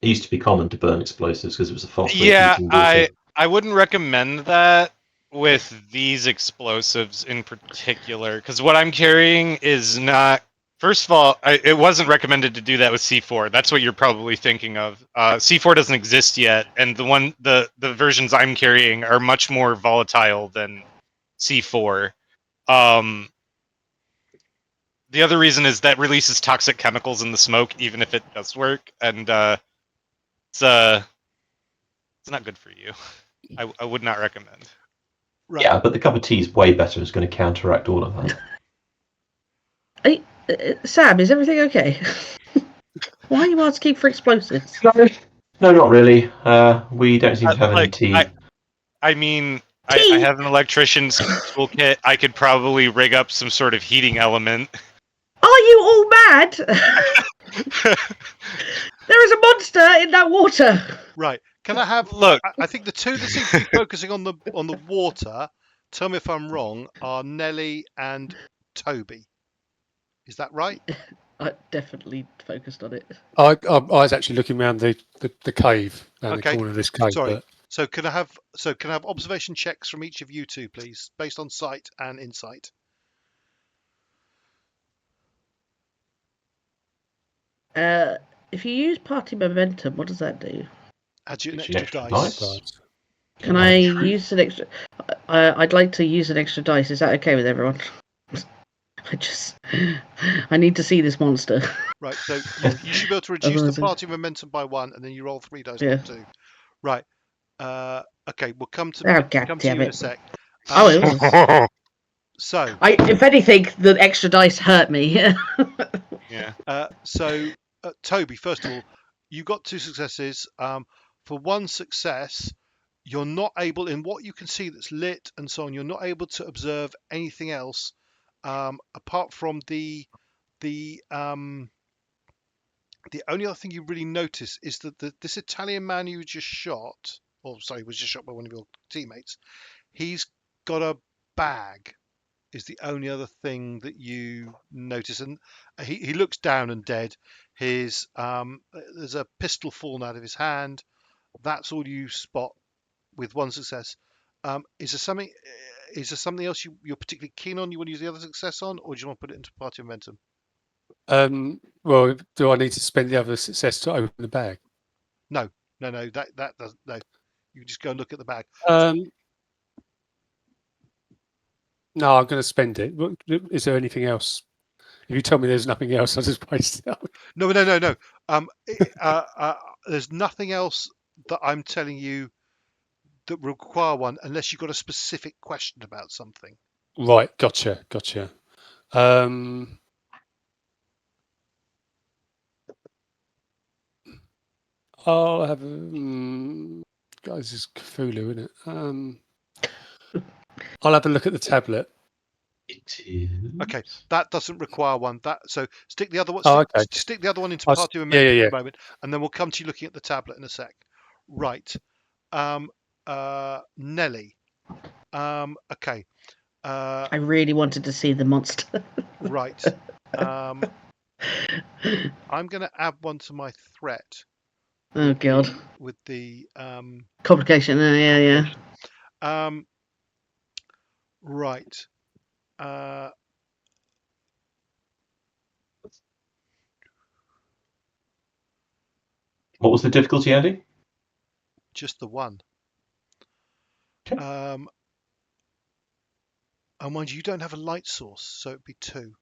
It used to be common to burn explosives because it was a fast way of heating water. I wouldn't recommend that with these explosives in particular, because what I'm carrying is not. First of all, it wasn't recommended to do that with C4. That's what you're probably thinking of. C4 doesn't exist yet, and the versions I'm carrying are much more volatile than C4. The other reason is that releases toxic chemicals in the smoke, even if it does work, and it's not good for you. I would not recommend. Right. Yeah, but the cup of tea is way better. It's going to counteract all of that. Sam, is everything okay? Why are you asking for explosives? No, not really. We don't seem to have any tea. I mean, I have an electrician's toolkit. I could probably rig up some sort of heating element. Are you all mad? There is a monster in that water. Right. Can I have? Look, I think the 2 that seem to be focusing on the water. Tell me if I'm wrong. Are Nellie and Toby? Is that right? I definitely focused on it. I was actually looking around the cave, around Okay. the corner of this cave. Sorry. But So can I have observation checks from each of you 2, please, based on sight and insight? If you use party momentum, what does that do? Add you an It's extra an dice. extra dice. Can I use an extra? I'd like to use an extra dice. Is that okay with everyone? I need to see this monster. Right. So you should be able to reduce the party momentum by 1, and then you roll 3 dice, not 2. Right. Okay. We'll come to you in a sec. It was. So, if anything, the extra dice hurt me. Yeah. So, Toby, first of all, you got 2 successes. For 1 success, you're not able, in what you can see that's lit and so on, you're not able to observe anything else apart from the The only other thing you really notice is that this Italian man you just shot, or sorry, was just shot by one of your teammates. He's got a bag. Is the only other thing that you notice, and he looks down and dead. His there's a pistol fallen out of his hand. That's all you spot with one success. Is there something? Is there something else you're particularly keen on? You want to use the other success on, or do you want to put it into party momentum? Well, do I need to spend the other success to open the bag? No. That doesn't. No, you can just go and look at the bag. No, I'm going to spend it. Is there anything else? If you tell me there's nothing else, I'll just waste it. No. There's nothing else that I'm telling you that require one, unless you've got a specific question about something. Right, gotcha. I'll have guys, it's Cthulhu, isn't it? I'll have a look at the tablet. It is. Okay, that doesn't require one. So stick the other one. Oh, okay. Stick the other one into I'll party yeah, momentum yeah, for a moment, and then we'll come to you looking at the tablet in a sec. Right, Nellie. Okay. I really wanted to see the monster. Right. I'm going to add one to my threat. Oh god. With the Complication. Yeah. Right. What was the difficulty, Andy? Just the one. Okay. And mind you don't have a light source, so it'd be two.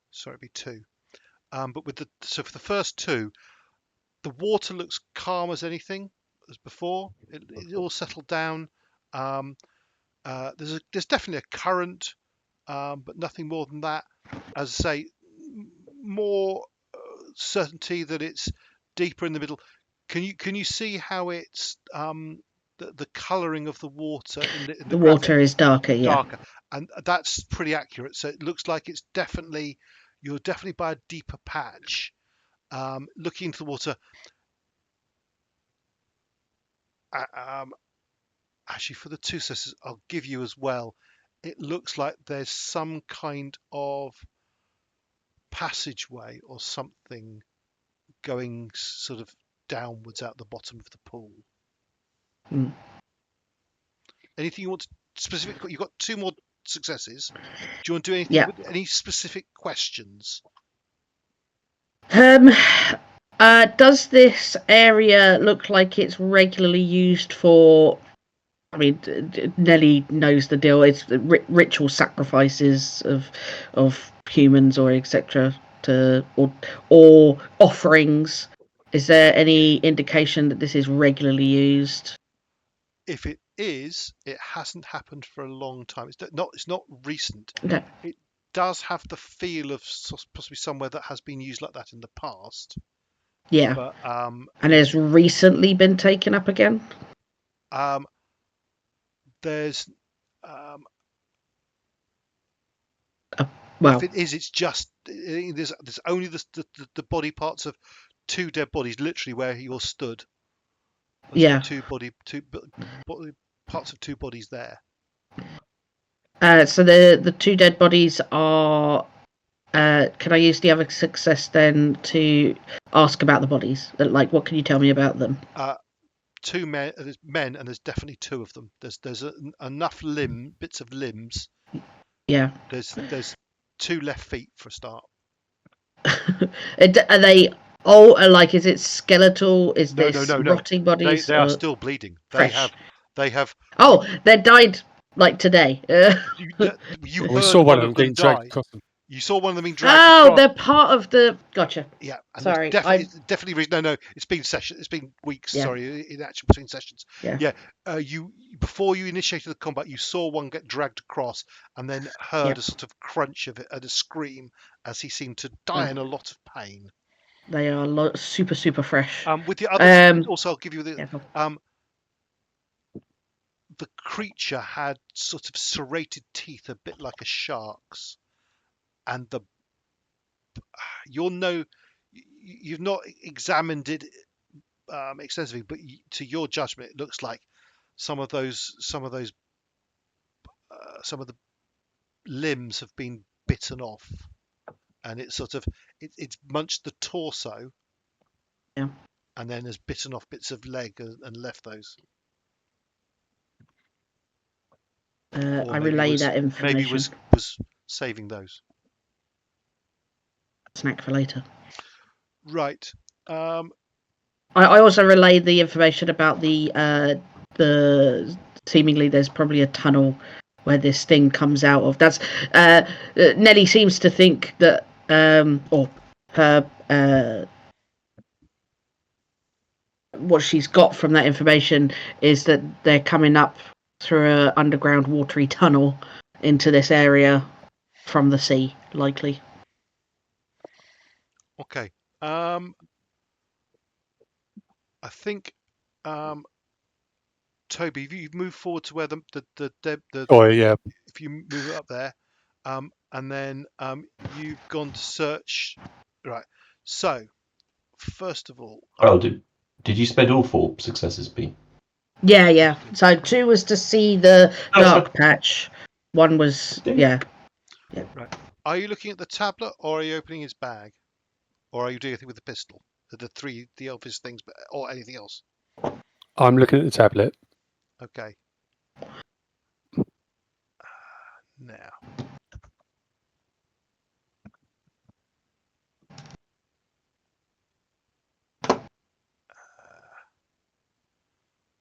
But for the first two, the water looks calm as anything as before. It all settled down. There's definitely a current, but nothing more than that. As I say, more certainty that it's deeper in the middle. Can you see how it's the colouring of the water in the water is darker, yeah. darker, and that's pretty accurate. So it looks like you're definitely by a deeper patch. Looking into the water. Actually, for the two sisters, I'll give you as well. It looks like there's some kind of passageway or something going sort of downwards out the bottom of the pool. Anything you want to specific? You've got two more successes. Do you want to do anything with any specific questions? Does this area look like it's regularly used for? I mean, Nellie knows the deal. It's ritual sacrifices of humans or etc. or offerings. Is there any indication that this is regularly used? If it is, it hasn't happened for a long time. It's not recent. No. It does have the feel of possibly somewhere that has been used like that in the past. Yeah. But, and has recently been taken up again? There's well, if it is, it's just there's only the body parts of two dead bodies, literally where he was stood. There's two parts of two bodies there. So the two dead bodies are. Can I use the other success then to ask about the bodies? Like, what can you tell me about them? Two men. There's men, and there's definitely two of them. There's enough bits of limbs. Yeah. There's two left feet for a start. Are they all like? Is it skeletal? Is this rotting bodies? They are still bleeding. Fresh. They have. Oh, they died like today. We saw one of them being dragged across them. You saw one of them being dragged. Oh, they're part of the. Gotcha. Yeah. And sorry. Definitely. No. It's been session. It's been weeks. Yeah. Sorry, in action between sessions. Yeah. You before you initiated the combat, you saw one get dragged across, and then heard a sort of crunch of it and a scream as he seemed to die in a lot of pain. They are super fresh. With the others, also I'll give you the the creature had sort of serrated teeth, a bit like a shark's, and you've not examined it extensively, but to your judgment, it looks like some of the limbs have been bitten off, and it's it's munched the torso, Yeah. and then has bitten off bits of leg and left those. Or I maybe relay was- that information. Maybe was saving those. Snack for later. Right. I also relayed the information about the seemingly there's probably a tunnel where this thing comes out of. That's Nellie seems to think that or her what she's got from that information is that they're coming up through an underground watery tunnel into this area from the sea, likely. Okay. I think Toby, if you move forward to where the Oh yeah. if you move it up there, and then you've gone to search. Right. So, first of all, Oh, did you spend all 4 successes, B? Yeah. So 2 was to see the Oh, dark patch. 1 was yeah. are you looking at the tablet, or are you opening his bag, or are you doing anything with the pistol? The obvious things, or anything else? I'm looking at the tablet. Okay. Now.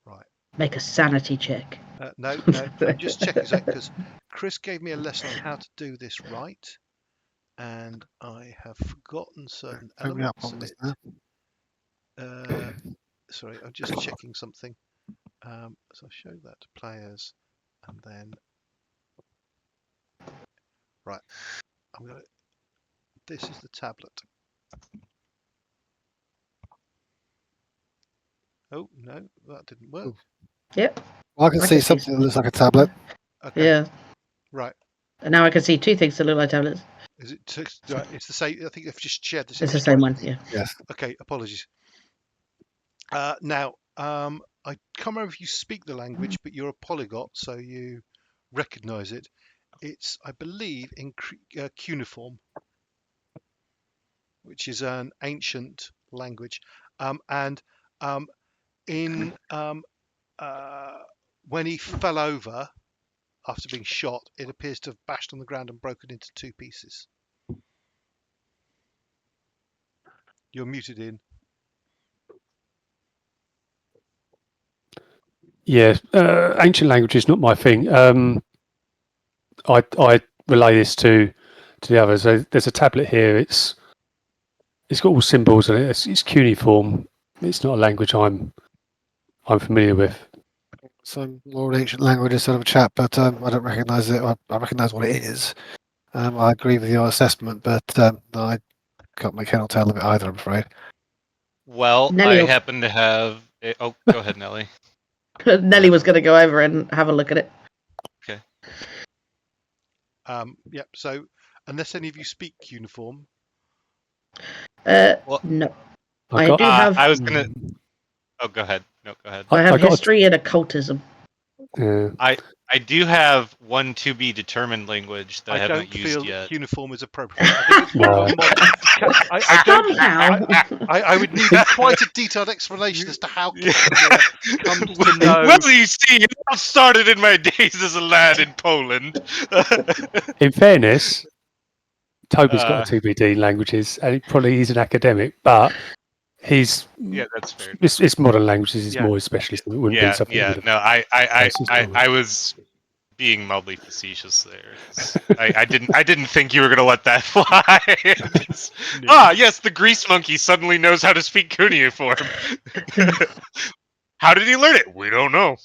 Right. Make a sanity check. No, I'm just checking because Chris gave me a lesson on how to do this right, and I have forgotten certain Bring me up elements on of this it. now. Sorry, I'm just checking something. So I'll show that to players, and then right, I'm gonna. This is the tablet. Oh no, that didn't work. Yep. Well, I can I see can see something that looks like a tablet. Okay. Yeah. Right. And now I can see 2 things that look like tablets. Is it right? It's the same. I think they've just shared this. It's the image same twice. one, yeah. Yes. Okay, apologies. Now, I can't remember if you speak the language, but you're a polyglot, so you recognise it. It's, I believe, in cuneiform, which is an ancient language, and in when he fell over after being shot, it appears to have bashed on the ground and broken into 2 pieces. You're muted in. Yeah, ancient language is not my thing. I relay this to the others. There's a tablet here. It's got all symbols on it. It's cuneiform. It's not a language I'm familiar with. Some more ancient languages sort of a chat, but I don't recognise it. I recognise what it is. I agree with your assessment, but I cannot tell of it either, I'm afraid. Well, Nellie I will- happen to have. Oh, go ahead, Nellie. Nellie was going to go over and have a look at it. Yep. So, unless any of you speak cuneiform, Well- No. I I got- do have I was gonna. Oh, go ahead. No, go ahead. I have got history and occultism. I do have one to be determined language that I, I have don't not used feel yet. cuneiform is appropriate. I think it's more of a No. I don't. Somehow. I would need quite a detailed explanation as to how Casamir comes to know. Well, you see, it all started in my days as a lad in Poland. In fairness, Toby's got Uh, a TBD in languages, and he's an academic, but he's yeah, that's fair. it's modern languages. It's Yeah. more specialist. It wouldn't be Yeah, something. yeah. With No, basis knowledge. I was being mildly facetious there. I didn't think you were gonna let that fly. Yes, the grease monkey suddenly knows how to speak cuneiform. How did he learn it? We don't know.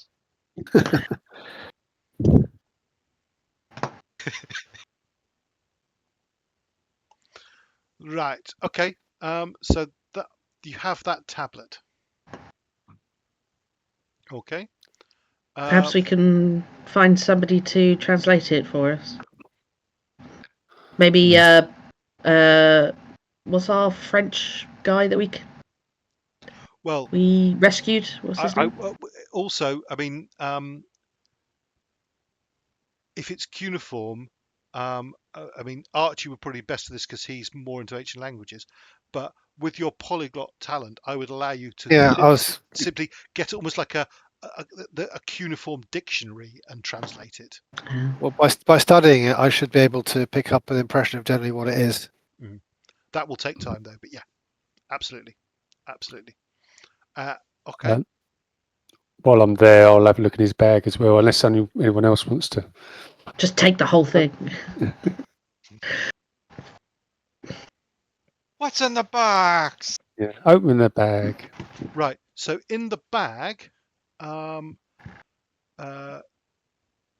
Right. Okay. So that you have that tablet. Okay. Perhaps we can find somebody to translate it for us. Maybe was our French guy that Well, we rescued? What's his name? also, I mean, if it's cuneiform, I mean, Archie would probably be best at this because he's more into ancient languages. But with your polyglot talent, I would allow you to simply get almost like a cuneiform dictionary and translate it. Well, by studying it, I should be able to pick up an impression of generally what it is. That will take time, though. But yeah, absolutely. Okay. While I'm there, I'll have a look in his bag as well, unless anyone else wants to. Just take the whole thing. What's in the box? Yeah, open the bag. Right. So in the bag,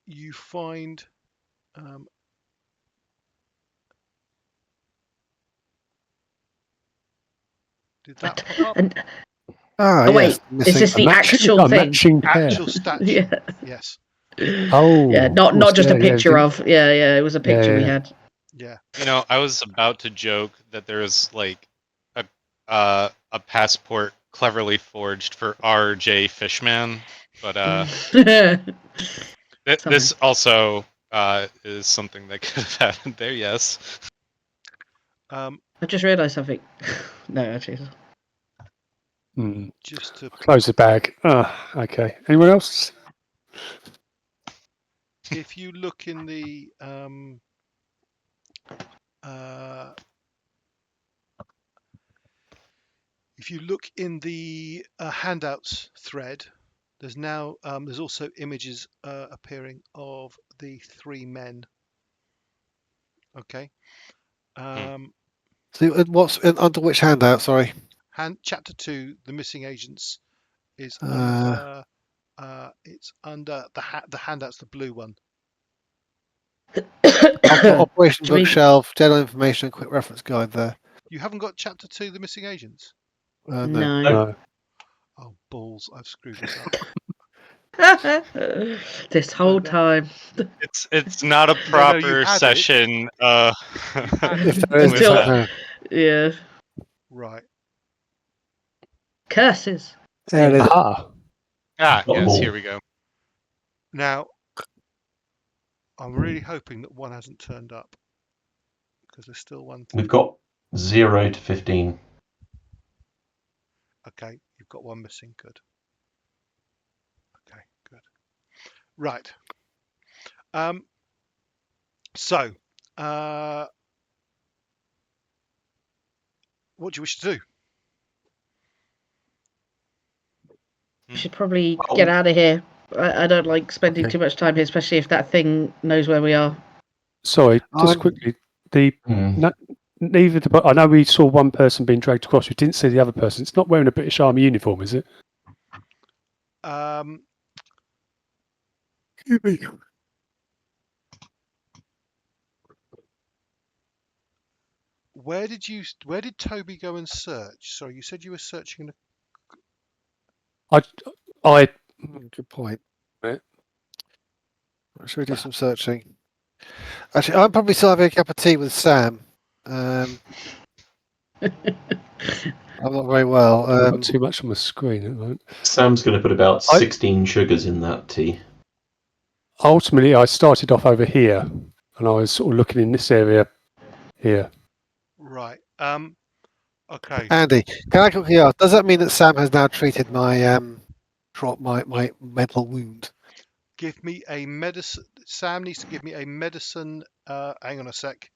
you find did that pop up? Oh wait, is this the actual thing? Actual statue. Yeah. Yes. Oh. Yeah, not just a picture of. Yeah, it was a picture we had. Yeah. You know, I was about to joke that there was like a passport cleverly forged for R.J. Fishman, but this also is something that could have happened there. Yes. I just realised something. No, actually. Just to close the bag. Okay. Anyone else? if you look in the handouts thread, there's also images appearing of the three men. Okay. So what's under which handout? Sorry. Chapter 2, the missing agents, is under. It's under the handout's the blue one. I've got Operation Bookshelf, General Information, Quick Reference Guide there. You haven't got Chapter 2, the missing agents? No. Oh balls! I've screwed this up. This whole time. It's not a proper session. If there is yeah. Right. Curses. There it is. Yes, here we go. Now, I'm really hoping that one hasn't turned up because there's still one thing. We've got 0 to 15. Okay, you've got one missing. Good. Okay, good. Right. So, what do you wish to do? We should probably get out of here. I don't like spending too much time here, especially if that thing knows where we are. Sorry, just quickly. Neither. I know we saw one person being dragged across. We didn't see the other person. It's not wearing a British Army uniform, is it? Where did Toby go and search? Sorry, you said you were searching. Good point. Should we do some searching? Actually, I'm probably still having a cup of tea with Sam. I'm not very well. I've got too much on my screen at the moment. Sam's going to put about 16 sugars in that tea. Ultimately, I started off over here, and I was sort of looking in this area here. Right. Okay. Andy, can I quickly ask? Does that mean that Sam has now treated my my mental wound? Give me a medicine. Sam needs to give me a medicine. Hang on a sec.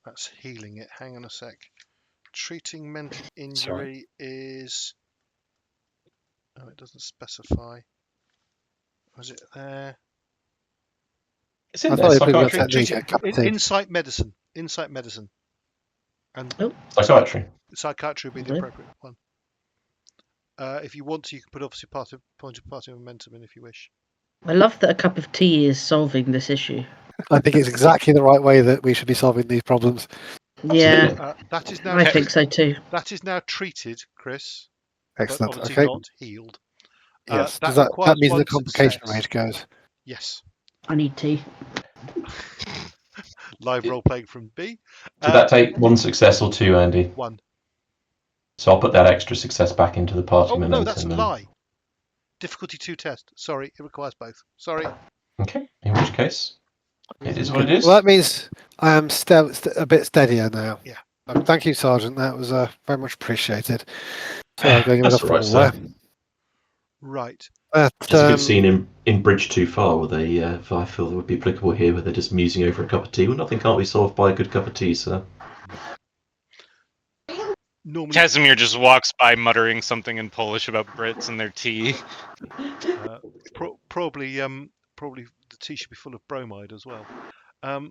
That's healing it. Hang on a sec. Treating mental injury is. Oh, it doesn't specify. Was it there? It's in there. Insight medicine. Insight medicine. And psychiatry. Psychiatry would be the appropriate one. If you want to, you can put obviously point of momentum in if you wish. I love that a cup of tea is solving this issue. I think it's exactly the right way that we should be solving these problems. Yeah, that is now. I think so too. That is now treated, Chris. Excellent. But obviously not healed. Yes. That means the complication rate goes. Yes. I need tea. Live role playing from B. Did that take one success or two, Andy? One. So I'll put that extra success back into the party Oh momentum. no, that's a and- lie. Difficulty 2 test. Sorry, it requires both. Sorry. Okay, in which case, it is what it is. Well, that means I am a bit steadier now. Yeah. Thank you, Sergeant. That was very much appreciated. Sorry, going a bit That's off all right, the sir. wall there. Right. But, Just a good scene in Bridge Too Far, where they, I feel that would be applicable here, where they're just musing over a cup of tea. Well, nothing can't be solved by a good cup of tea, sir. Normally, Casamir just walks by muttering something in Polish about Brits and their tea. probably the tea should be full of bromide as well. I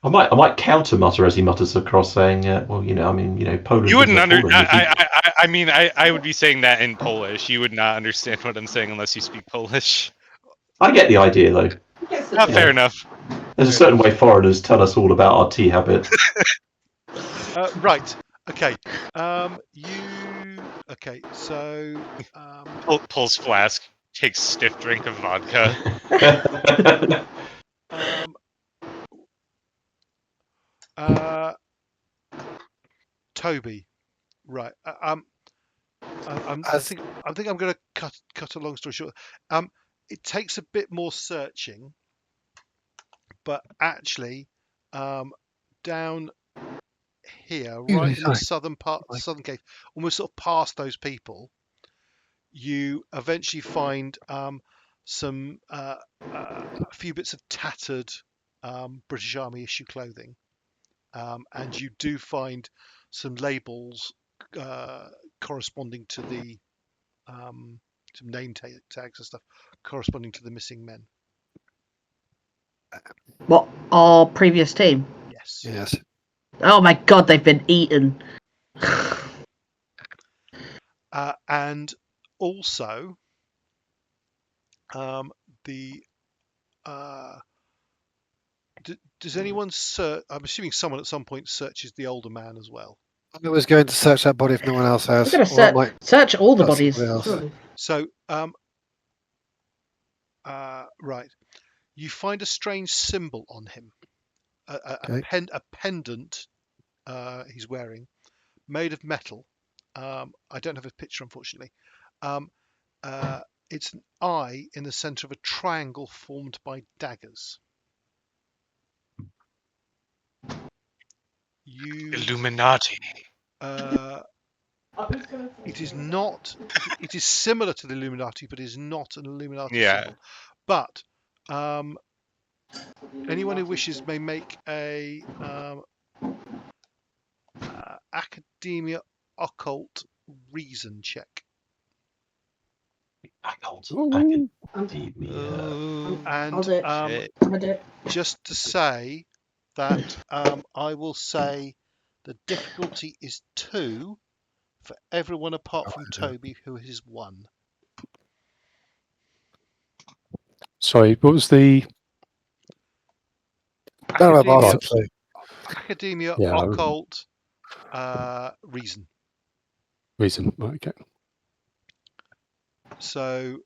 might counter mutter as he mutters across, saying, "Well, Poland." You wouldn't doesn't have Poland. I would be saying that in Polish. You would not understand what I'm saying unless you speak Polish. I get the idea, though. Fair enough. There's a certain way foreigners tell us all about our tea habit. Right. Okay. Okay. So. Pulls flask, takes stiff drink of vodka. Toby. Right. I think I'm going to cut a long story short. It takes a bit more searching, but actually, down here, right in the southern cave, almost sort of past those people, you eventually find a few bits of tattered British Army issue clothing, and you do find some labels corresponding to the some name tags and stuff corresponding to the missing men. What, our previous team? Yes. Yes. Oh my god, they've been eaten. And also, does anyone search? I'm assuming someone at some point searches the older man as well. I was going to search that body if no one else has. We're going to search all the bodies. So, right, you find a strange symbol on him, a pendant he's wearing, made of metal. I don't have a picture, unfortunately. It's an eye in the center of a triangle formed by daggers. Illuminati. It is not. It is similar to the Illuminati, but is not an Illuminati symbol. But anyone who wishes may make a Academia Occult Reason check. Academia. And just to say that I will say the difficulty is 2 for everyone apart from Toby, who is 1. Sorry, what was the... Academia Occult Reason. Reason, right, okay. So,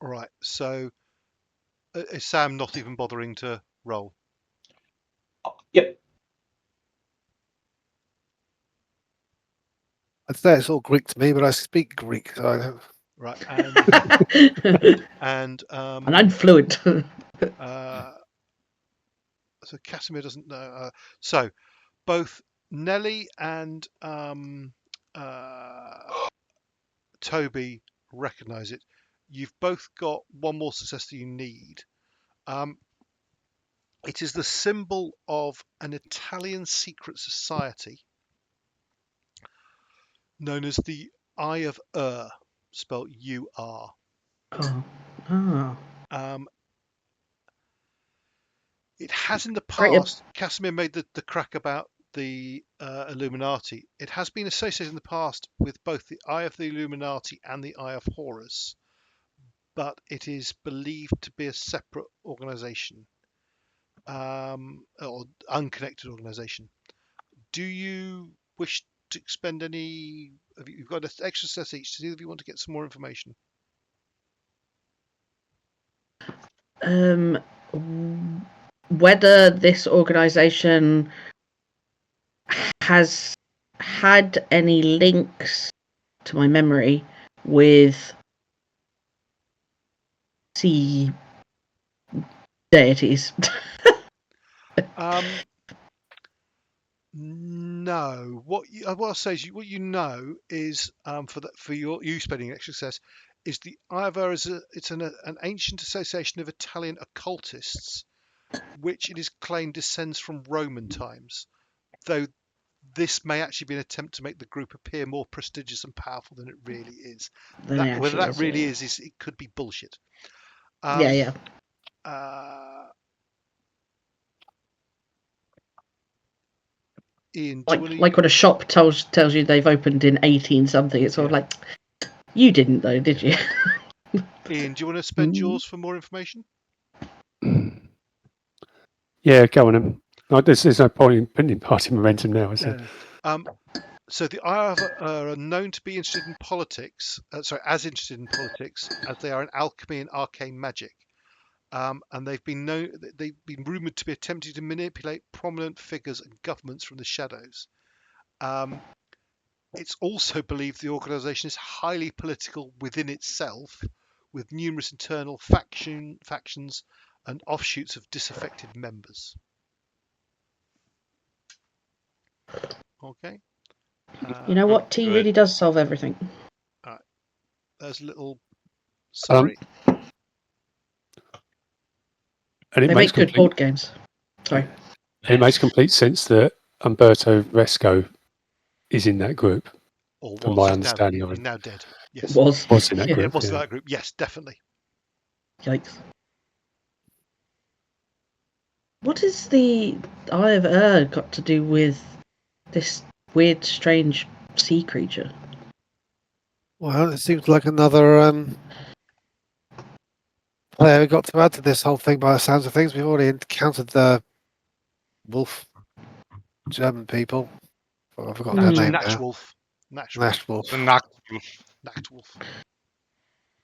right, so is Sam not even bothering to roll? Yep. I'd say it's all Greek to me, but I speak Greek, so I don't... Right, and I'm fluent. So Casamir doesn't know. So both Nellie and Toby recognise it. You've both got one more success that you need. It is the symbol of an Italian secret society known as the Eye of Ur, spelled U-R. It has in the past, Casamir made the crack about the Illuminati. It has been associated in the past with both the Eye of the Illuminati and the Eye of Horus, but it is believed to be a separate organization, or unconnected organization. Do you wish to expend any? You've got an extra set each. Does either of you want to get some more information? whether this organisation has had any links, to my memory, with sea deities. No. What I'll say is what you know is for you spending extra success is the Ivor is an ancient association of Italian occultists, which it is claimed descends from Roman times, though this may actually be an attempt to make the group appear more prestigious and powerful than it really is. Whether that really is it could be bullshit. Yeah. Ian, like when a shop tells you they've opened in 18 something, it's sort of like, you didn't though, did you? Ian, do you want to spend yours for more information? Yeah, go on. There's no point in putting party momentum now, is there? So the Ivor are known to be interested in politics. As interested in politics as they are in alchemy and arcane magic. And they've been rumoured to be attempting to manipulate prominent figures and governments from the shadows. It's also believed the organisation is highly political within itself, with numerous internal factions and offshoots of disaffected members. Okay. You know what? Tea really does solve everything. All right. There's a little summary. And they make good board games. Sorry. It makes complete sense that Umberto Resco is in that group. Or from my understanding of it. Now dead. Yes. Was in that group. It was that group. Yes, definitely. Yikes. What has the Eye of Ur got to do with this weird, strange sea creature? Well, it seems like another player we got to add to this whole thing by the sounds of things. We've already encountered the wolf German people. Oh, I've forgotten their name now. Nachtwolf. Nachtwolf.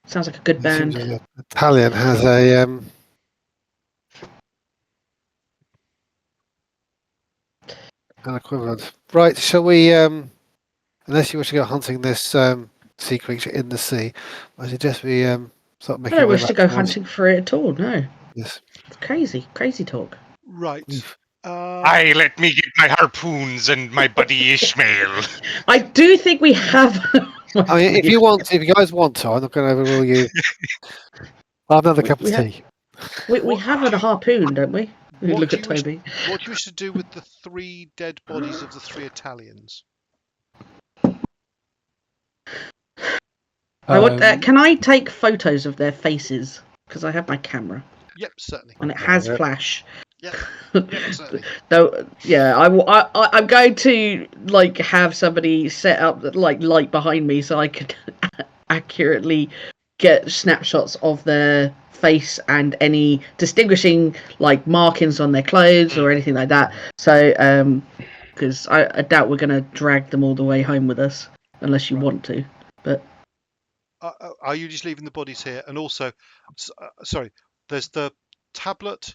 Sounds like a good band. Like Italian has a an equivalent. Right, shall we unless you wish to go hunting this sea creature in the sea, I suggest we sort of make I don't wish to go hunting for it at all, no. Yes. It's crazy talk. Right. Aye, let me get my harpoons and my buddy Ishmael. I do think we have. I mean, if you guys want to, I'm not going to overrule you. I'll have another cup of tea. We have a harpoon, don't we? Look at Toby. What do you wish to do with the 3 dead bodies of the 3 Italians? Can I take photos of their faces? Because I have my camera. Yep, certainly. And it has flash. Yep, certainly. No, yeah, I'm going to have somebody set up light behind me so I could accurately get snapshots of their face and any distinguishing markings on their clothes or anything like that. So, because I doubt we're going to drag them all the way home with us unless you want to. But are you just leaving the bodies here? And also, sorry, there's the tablet,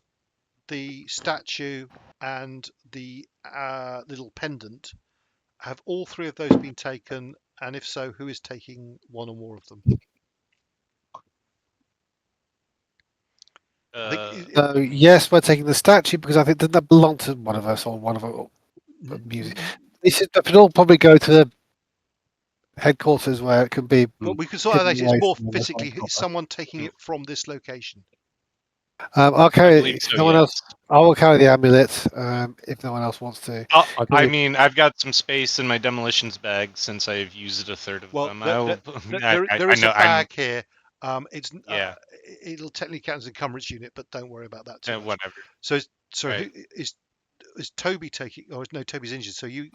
the statue, and the little pendant. Have all 3 of those been taken? And if so, who is taking one or more of them? Yes, we're taking the statue because I think doesn't that belong to one of us or one of our music. This should all probably go to the headquarters where it can be. Well, we could sort of it's more physically someone taking it from this location. I'll carry someone else. I will carry the amulet if no one else wants to. I mean, I've got some space in my demolitions bag since I've used a third of them. There is a bag here. It'll technically count as an encumbrance unit, but don't worry about that too much. Whatever. So right. Is Toby taking? Or no, Toby's injured. So you.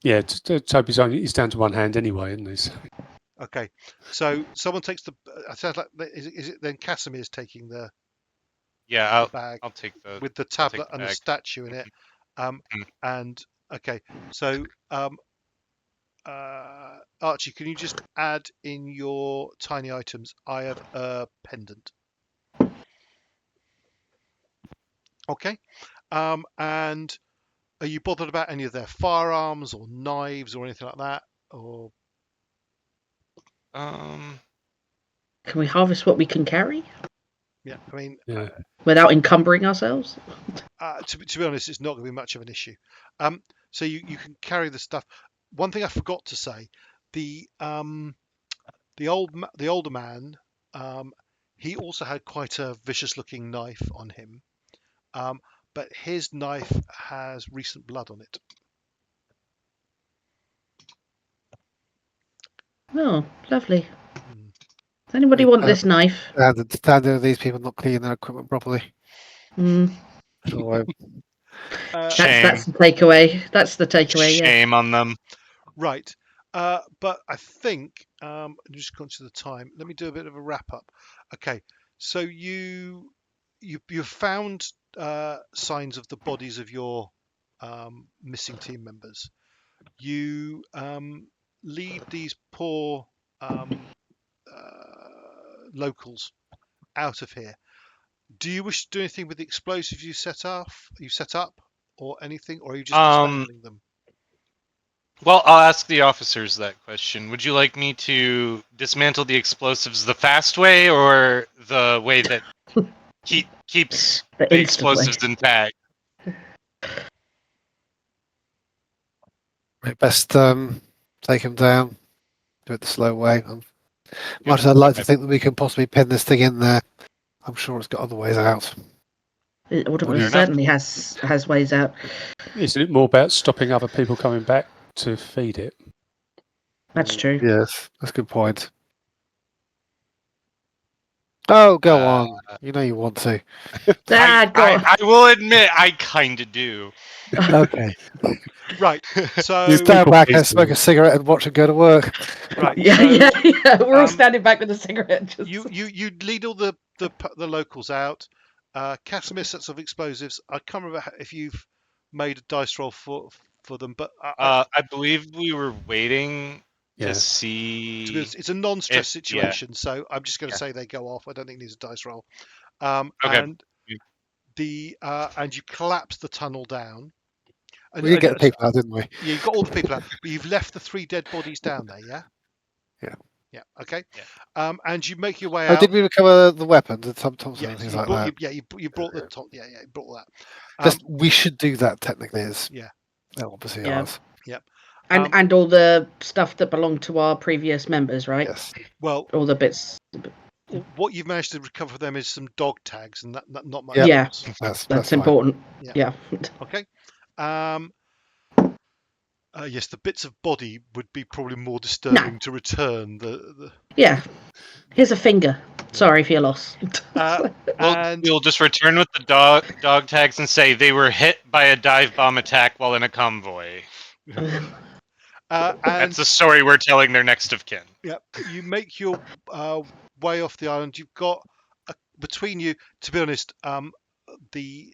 Yeah, Toby's he's down to one hand anyway, isn't he? So. Okay, so someone takes the. Sounds like is it then Casamir's taking the. Yeah, bag I'll take the with the tablet and the statue in it. And okay, so Archie, can you just add in your tiny items? I have a pendant. Okay. And are you bothered about any of their firearms or knives or anything like that? Or Um, Can we harvest what we can carry yeah, I mean, Yeah. without encumbering ourselves? to be honest, it's not going to be much of an issue. So you can carry the stuff. One thing I forgot to say, the older man, he also had quite a vicious looking knife on him, but his knife has recent blood on it. Oh, lovely. Hmm. Does anybody want this knife? The standard of these people not cleaning their equipment properly. Mm, So, Shame. that's the takeaway. That's the takeaway. Yeah. Shame on them. Right. But I think I'm just conscious of the time. Let me do a bit of a wrap up. Okay. So you found signs of the bodies of your missing team members. You lead these poor locals out of here. Do you wish to do anything with the explosives you set up, or anything, or are you just dismantling them? Well, I'll ask the officers that question. Would you like me to dismantle the explosives the fast way or the way that keeps The the instant way. explosives intact? best take him down. Do it the slow way. Much as I'd like to think that we can possibly pin this thing in there, I'm sure it's got other ways out. It Fair enough. certainly has ways out. Isn't it more about stopping other people coming back to feed it? That's true. Yes, that's a good point. Oh, go on. You know you want to. I will admit, I kind of do. Okay. Right. So You stand back and smoke a cigarette and watch it go to work. right. Yeah, so, yeah. We're all um, standing back with a cigarette. Just... You lead all the locals out. Casamir sets of explosives. I can't remember if you've made a dice roll for them, but I believe we were waiting Yeah. to see. it's a non-stress if- situation, so I'm just going to Yeah. say they go off. I don't think it needs a dice roll. Okay. And and you collapse the tunnel down. We did get the people out, didn't we? Yeah, you've got all the people out, but you've left the 3 dead bodies down there. Yeah. Yeah. Yeah. Okay. Yeah. And you make your way Oh, out. did we recover the weapons and Thompson and Yes, things you like brought, that? you brought the top. Yeah, you brought that. Just we should do that technically. Yeah. Obviously Yeah. ours. Yep. And all the stuff that belonged to our previous members, right? Yes. Well, All the bits. what you've managed to recover for them is some dog tags, and that not much Yep. Yeah. else. That's That's fine. important. Yeah. Yeah. Okay. Yes, the bits of body would be probably more disturbing to return. Yeah. Here's a finger. Sorry for your loss. We'll just return with the dog tags and say they were hit by a dive bomb attack while in a convoy. And That's the story we're telling their next of kin. yeah, you make your way off the island. You've got between you, to be honest, the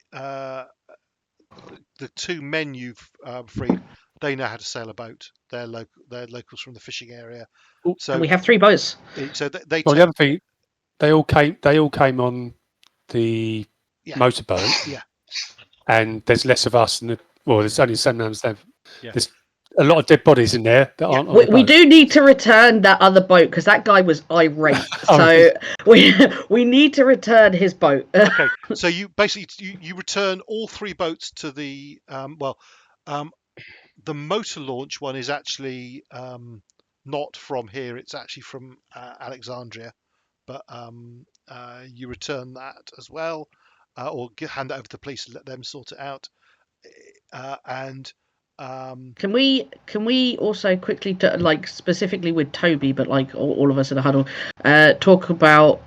2 men you've freed, they know how to sail a boat. They're locals from the fishing area. So and we have 3 boats. So they Well, the other thing, they all came on the motorboat. Yeah. And there's less of us than there's only some numbers there. Yeah. There's a lot of dead bodies in there that aren't on the We boat. do need to return that other boat because that guy was irate. So we need to return his boat. Okay. So you basically you return all 3 boats to the the motor launch one is actually not from here. It's actually from Alexandria, but you return that as well, or hand it over to the police and let them sort it out. Can we also quickly like specifically with Toby, but like all of us in a huddle, talk about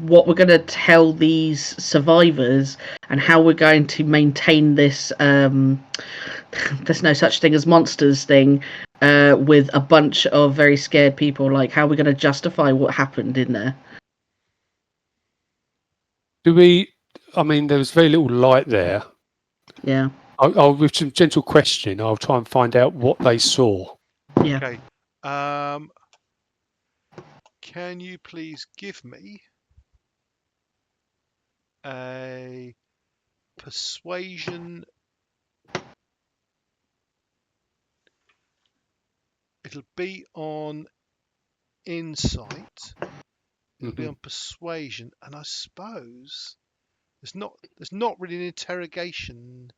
what we're going to tell these survivors and how we're going to maintain this there's no such thing as monsters thing with a bunch of very scared people, like how we're going to justify what happened in there. I mean, there was very little light there. Yeah. I'll with some gentle questioning, I'll try and find out what they saw. Yeah. Okay. Can you please give me a persuasion. It'll be on insight. It'll be on persuasion, and I suppose there's not really an interrogation.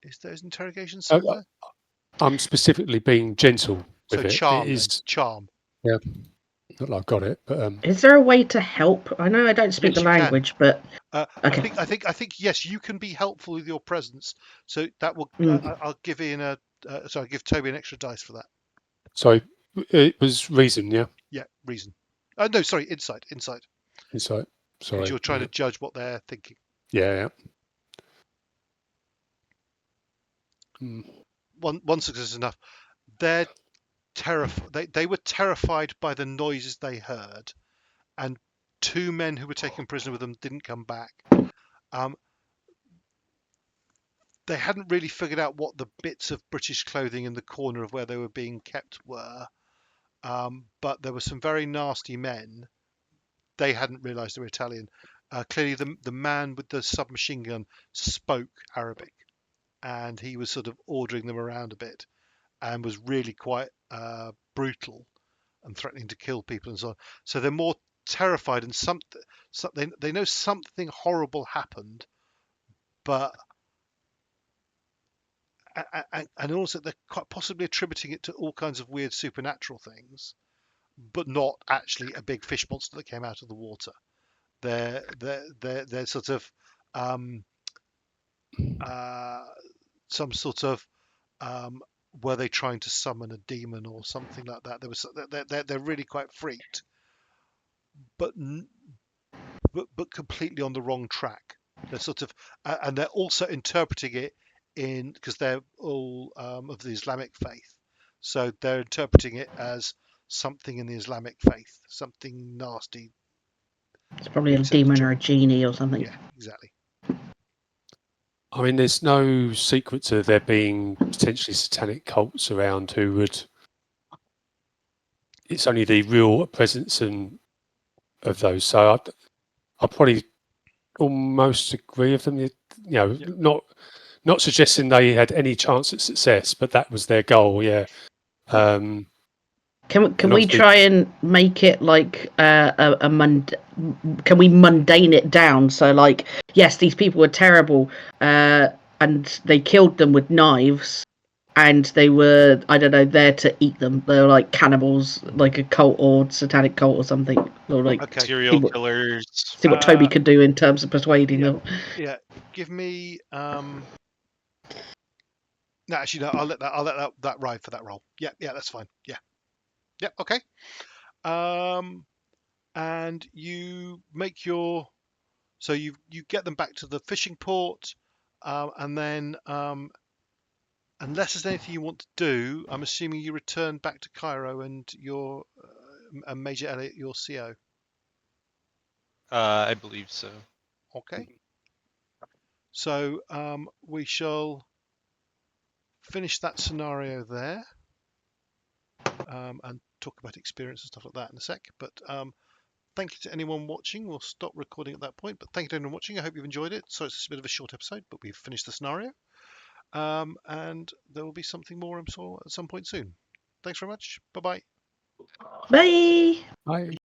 Is there an interrogation somewhere? I'm specifically being gentle with So it. charm, It is, charm. yeah. Not like I've got it, but Is there a way to help? I know I don't speak Yes, the you can. language, but okay. I think yes, you can be helpful with your presence. So that will. I'll give Ian a. Sorry, give Toby an extra dice for that. so it was reason, yeah. Yeah, reason. No, sorry, insight. Insight. Because Sorry. you're trying to judge what they're thinking. Yeah. One success is enough. They're terrified. They were terrified by the noises they heard, and two men who were taken prisoner with them didn't come back. They hadn't really figured out what the bits of British clothing in the corner of where they were being kept were, but there were some very nasty men. They hadn't realised they were Italian. Clearly, the man with the submachine gun spoke Arabic, and he was sort of ordering them around a bit, and was really quite brutal and threatening to kill people and so on. So they're more terrified, and they know something horrible happened, but and also they're quite possibly attributing it to all kinds of weird supernatural things, but not actually a big fish monster that came out of the water. They're sort of some sort of were they trying to summon a demon or something like that? They're really quite freaked, but completely on the wrong track. They're sort of and they're also interpreting it in because they're all of the Islamic faith, so they're interpreting it as something in the Islamic faith, something nasty. It's probably a demon or a genie or something. Yeah, exactly. I mean, there's no secret to there being potentially satanic cults around who would. It's only the real presence of those. So I probably almost agree with them. Not suggesting they had any chance at success, but that was their goal. Yeah. Can we try and make it like can we mundane it down? So like, yes, these people were terrible, and they killed them with knives, and they were, I don't know, there to eat them. They were like cannibals, like a cult or satanic cult or something. Or like serial killers. See what Toby could do in terms of persuading them. Yeah, give me. No, actually, no. I'll let that ride for that roll. Yeah, that's fine. Yeah, okay. And you make your. So you get them back to the fishing port, and then unless there's anything you want to do, I'm assuming you return back to Cairo and your Major Elliot, your CO. I believe so. Okay. So we shall finish that scenario there, and talk about experience and stuff like that in a sec. But thank you to anyone watching. We'll stop recording at that point. But thank you to anyone watching. I hope you've enjoyed it. So it's a bit of a short episode, but we've finished the scenario. And there will be something more, I'm sure, at some point soon. Thanks very much. Bye-bye. Bye. Bye.